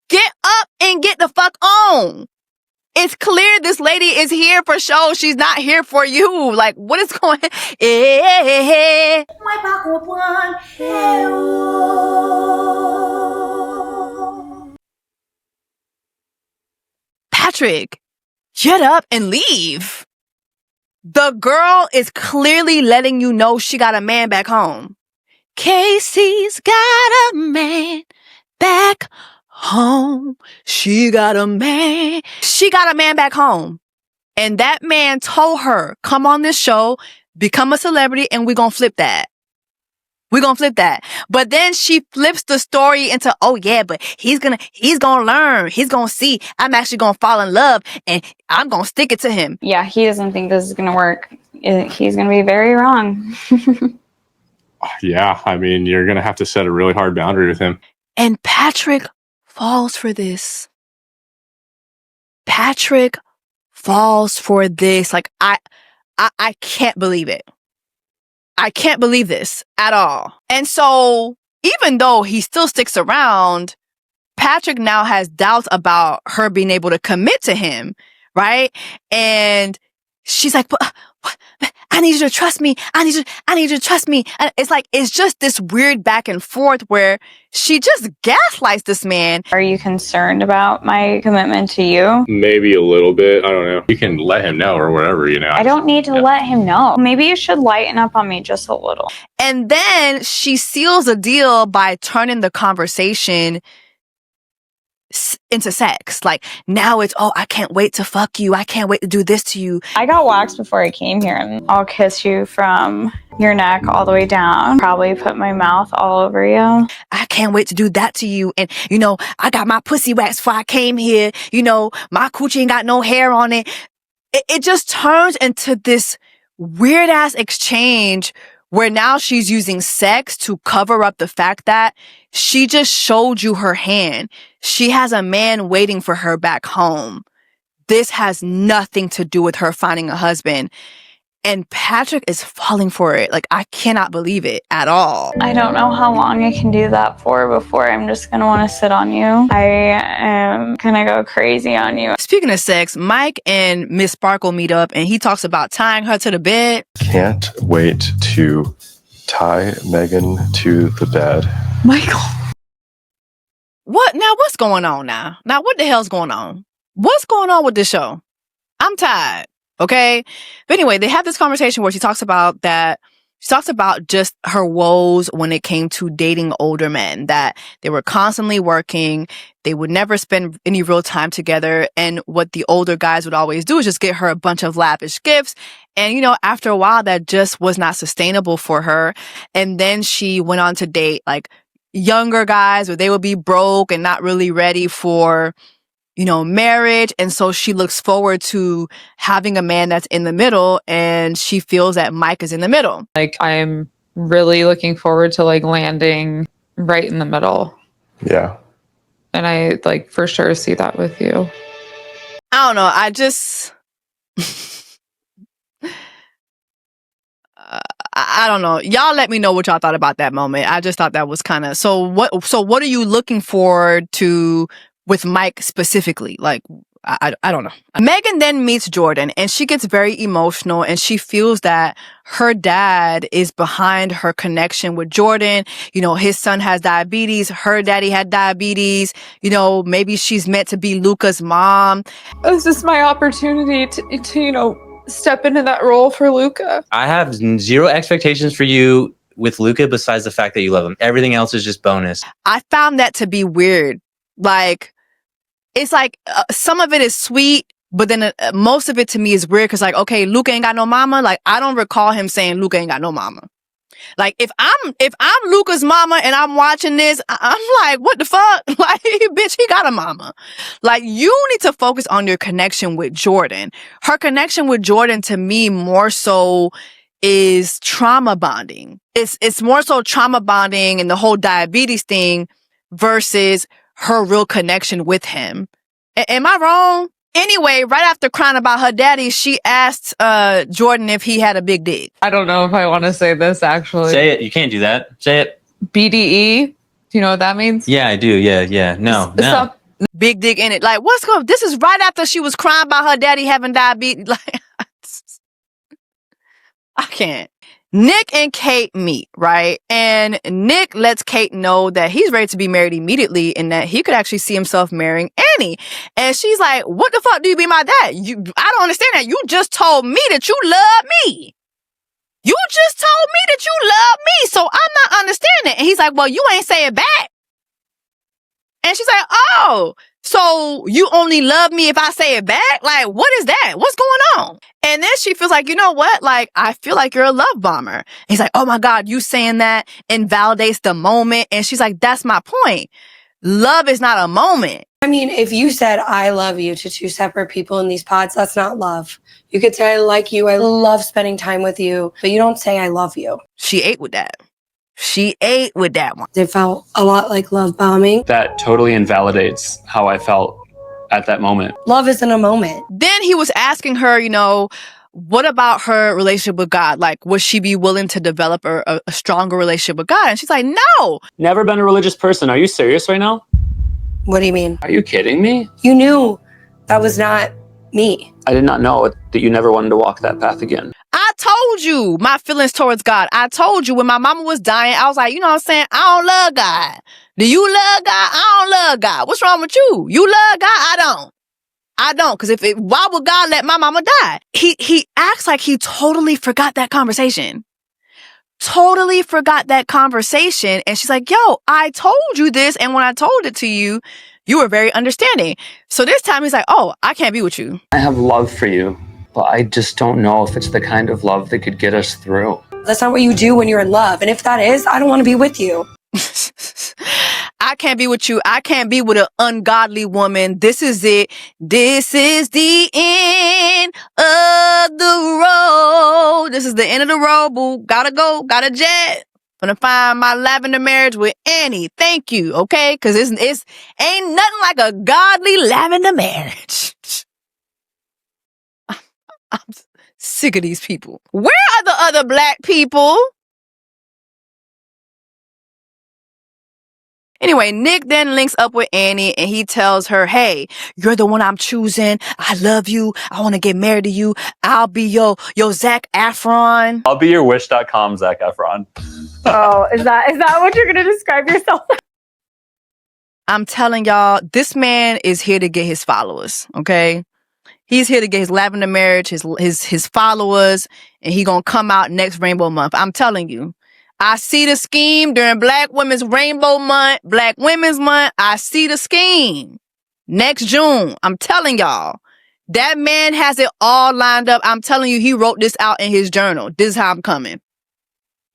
Get up and get the fuck on. It's clear this lady is here for show. She's not here for you. Like, what is going on? Patrick, get up and leave. The girl is clearly letting you know she got a man back home. Casey's got a man back home. She got a man. She got a man back home. And that man told her, come on this show, become a celebrity, and we're going to flip that. We're going to flip that. But then she flips the story into, oh yeah, but he's going to learn. He's going to see. I'm actually going to fall in love and I'm going to stick it to him. Yeah, he doesn't think this is going to work. He's going to be very wrong. Yeah, I mean, you're going to have to set a really hard boundary with him. And Patrick falls for this. Patrick falls for this. Like, I can't believe it. I can't believe this at all. And so even though he still sticks around, Patrick now has doubts about her being able to commit to him, right? And she's like, but I need you to trust me. I need you to trust me. And it's just this weird back and forth where she just gaslights this man. Are you concerned about my commitment to you? Maybe a little bit. I don't know. You can let him know or whatever, I don't need to let him know. Maybe you should lighten up on me just a little. And then she seals a deal by turning the conversation into sex. Like, now it's, oh, I can't wait to fuck you. I can't wait to do this to you. I got waxed before I came here, and I'll kiss you from your neck all the way down. Probably put my mouth all over you. I can't wait to do that to you. And, I got my pussy waxed before I came here. My coochie ain't got no hair on it. It just turns into this weird ass exchange where now she's using sex to cover up the fact that she just showed you her hand. She has a man waiting for her back home. This has nothing to do with her finding a husband. And Patrick is falling for it. Like, I cannot believe it at all. I don't know how long I can do that for before I'm just going to want to sit on you. I am going to go crazy on you. Speaking of sex, Mike and Miss Sparkle meet up and he talks about tying her to the bed. Can't wait to tie Megan to the bed. Michael. What? Now, what's going on now? Now, what the hell's going on? What's going on with this show? I'm tired. Okay. But anyway, they have this conversation where she talks about that She talks about just her woes when it came to dating older men, that they were constantly working. They would never spend any real time together. And what the older guys would always do is just get her a bunch of lavish gifts. And, you know, after a while, that just was not sustainable for her. And then she went on to date like younger guys where they would be broke and not really ready for, you know, marriage. And so she looks forward to having a man that's in the middle, and she feels that Mike is in the middle. Like, I'm really looking forward to like landing right in the middle. Yeah. And I like for sure see that with you. I don't know. I just, I don't know. Y'all let me know what y'all thought about that moment. I just thought that was kind of, so what are you looking forward to with Mike specifically? Like, I don't know. Megan then meets Jordan, and she gets very emotional, and she feels that her dad is behind her connection with Jordan. You know, his son has diabetes. Her daddy had diabetes. You know, maybe she's meant to be Luca's mom. This is my opportunity to you know, step into that role for Luca. I have zero expectations for you with Luca besides the fact that you love him. Everything else is just bonus. I found that to be weird. Like, it's like some of it is sweet, but then most of it to me is weird because, like, okay, Luca ain't got no mama. Like, I don't recall him saying Luca ain't got no mama. Like, if I'm Luca's mama and I'm watching this, I'm like, what the fuck? Like, bitch, he got a mama. Like, you need to focus on your connection with Jordan. Her connection with Jordan, to me, more so is trauma bonding. It's more so trauma bonding and the whole diabetes thing versus her real connection with him. Am I wrong? Anyway, right after crying about her daddy, she asked Jordan if he had a big dick. I don't know if I want to say this, actually. Say it. You can't do that. Say it. BDE. Do you know what that means? Yeah, I do. Yeah. No. Big dick in it. Like, what's going on? This is right after she was crying about her daddy having diabetes. Like, I can't. Nick and Kate meet, right? And Nick lets Kate know that he's ready to be married immediately and that he could actually see himself marrying Annie. And she's like, what the fuck do you mean by that? I don't understand that. You just told me that you love me. You just told me that you love me. So I'm not understanding. And he's like, well, you ain't say it back. And she's like, oh, so you only love me if I say it back? Like, what is that? What's going on? And then she feels like, you know what? Like, I feel like you're a love bomber. And he's like, oh my God, you saying that invalidates the moment. And she's like, that's my point. Love is not a moment. I mean, if you said I love you to two separate people in these pods, that's not love. You could say I like you, I love spending time with you, but you don't say I love you. She ate with that. She ate with that one. It felt a lot like love bombing. That totally invalidates how I felt at that moment. Love isn't a moment. Then he was asking her, you know, what about her relationship with God? Like, would she be willing to develop a stronger relationship with God? And she's like, no. Never been a religious person. Are you serious right now? What do you mean? Are you kidding me? You knew that was not me. I did not know that you never wanted to walk that path again. I told you my feelings towards God. I told you when my mama was dying, I was like, you know what I'm saying? I don't love God. Do you love God? I don't love God. What's wrong with you? You love God? I don't. Because why would God let my mama die? He acts like he totally forgot that conversation. Totally forgot that conversation. And she's like, yo, I told you this. And when I told it to you, you were very understanding. So this time he's like, oh, I can't be with you. I have love for you, but I just don't know if it's the kind of love that could get us through. That's not what you do when you're in love. And if that is, I don't want to be with you. I can't be with you. I can't be with an ungodly woman. This is it. This is the end of the road. This is the end of the road, boo. Gotta go. Gotta jet. Gonna find my lavender marriage with Annie. Thank you. Okay? Because it's ain't nothing like a godly lavender marriage. I'm sick of these people. Where are the other black people? Anyway, Nick then links up with Annie and he tells her, hey, you're the one I'm choosing. I love you. I want to get married to you. I'll be your Zac Efron. I'll be your Wish.com Zac Efron. Oh, is that what you're going to describe yourself? I'm telling y'all, this man is here to get his followers, okay? He's here to get his lavender marriage, his followers, and he gonna come out next Rainbow Month. I'm telling you. I see the scheme during Black Women's Rainbow Month, Black Women's Month. I see the scheme. Next June, I'm telling y'all. That man has it all lined up. I'm telling you, he wrote this out in his journal. This is how I'm coming.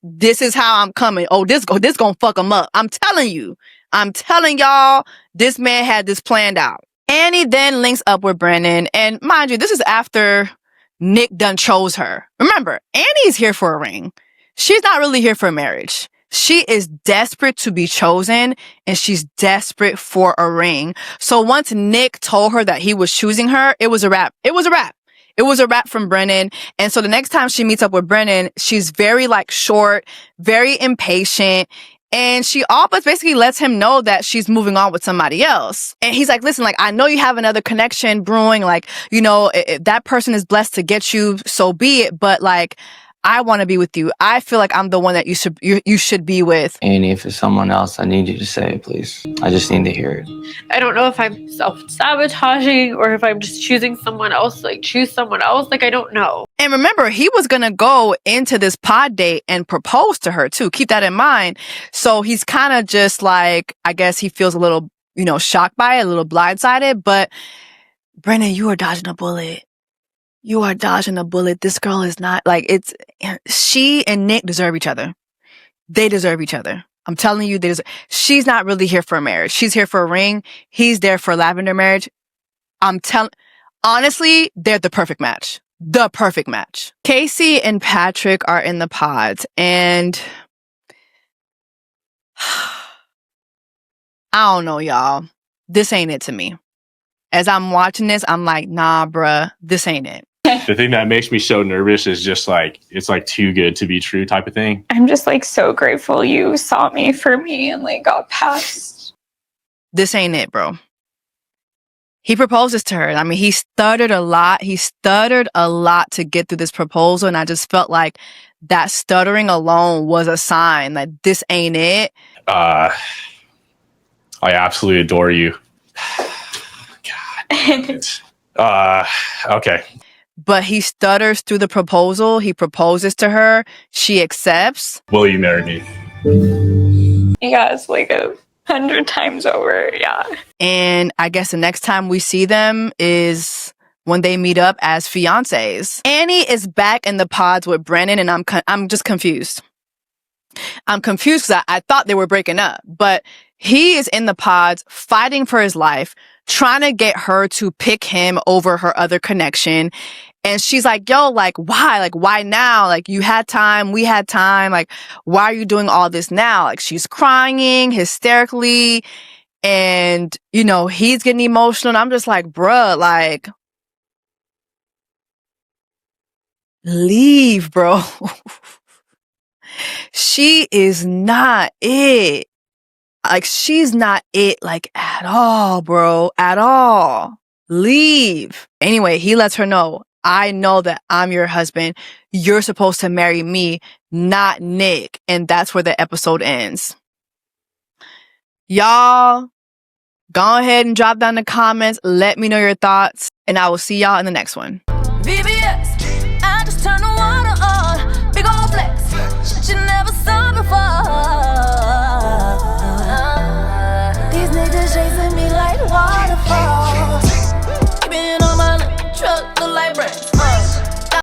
This is how I'm coming. Oh, this gonna fuck him up. I'm telling you. I'm telling y'all, this man had this planned out. Annie then links up with Brennan. And mind you, this is after Nick done chose her. Remember, Annie's here for a ring. She's not really here for marriage. She is desperate to be chosen and she's desperate for a ring. So once Nick told her that he was choosing her, it was a wrap. It was a wrap. It was a wrap from Brennan. And so the next time she meets up with Brennan, she's very short, very impatient. And she always basically lets him know that she's moving on with somebody else. And he's like, listen, I know you have another connection brewing. If that person is blessed to get you, so be it. But I want to be with you. I feel like I'm the one that you should be with. Annie, if it's someone else, I need you to say it, please. I just need to hear it. I don't know if I'm self-sabotaging or if I'm just choosing someone else, choose someone else. I don't know. And remember, he was going to go into this pod date and propose to her too. Keep that in mind. So he's kind of just I guess he feels a little, shocked by it, a little blindsided. But Brennan, you are dodging a bullet. You are dodging a bullet. This girl is not she and Nick deserve each other. They deserve each other. I'm telling you, she's not really here for a marriage. She's here for a ring. He's there for a lavender marriage. Honestly, they're the perfect match. The perfect match. Casey and Patrick are in the pods and I don't know, y'all. This ain't it to me. As I'm watching this, I'm like, nah, bruh, this ain't it. The thing that makes me so nervous is just it's too good to be true type of thing. I'm just so grateful you saw me for me and got past. This ain't it, bro. He proposes to her. I mean, he stuttered a lot. He stuttered a lot to get through this proposal. And I just felt like that stuttering alone was a sign that this ain't it. I absolutely adore you. God. Okay. But he stutters through the proposal. He proposes to her. She accepts. Will you marry me? Yes, 100 times over. Yeah. And I guess the next time we see them is when they meet up as fiancés. Annie is back in the pods with Brennan, and I'm just confused. I'm confused because I thought they were breaking up, but he is in the pods fighting for his life, trying to get her to pick him over her other connection. And she's like, yo, why? Why now? You had time. We had time. Why are you doing all this now? She's crying hysterically and, he's getting emotional. And I'm just like, bruh, leave, bro. She is not it. She's not it, at all, bro. At all. Leave. Anyway, he lets her know, I know that I'm your husband. You're supposed to marry me, not Nick. And that's where the episode ends. Y'all, go ahead and drop down the comments. Let me know your thoughts. And I will see y'all in the next one. VBS, I just turn the water on. Big old flex, shit you never saw before. These niggas chasing me like waterfalls. Keeping on my truck, look like bricks.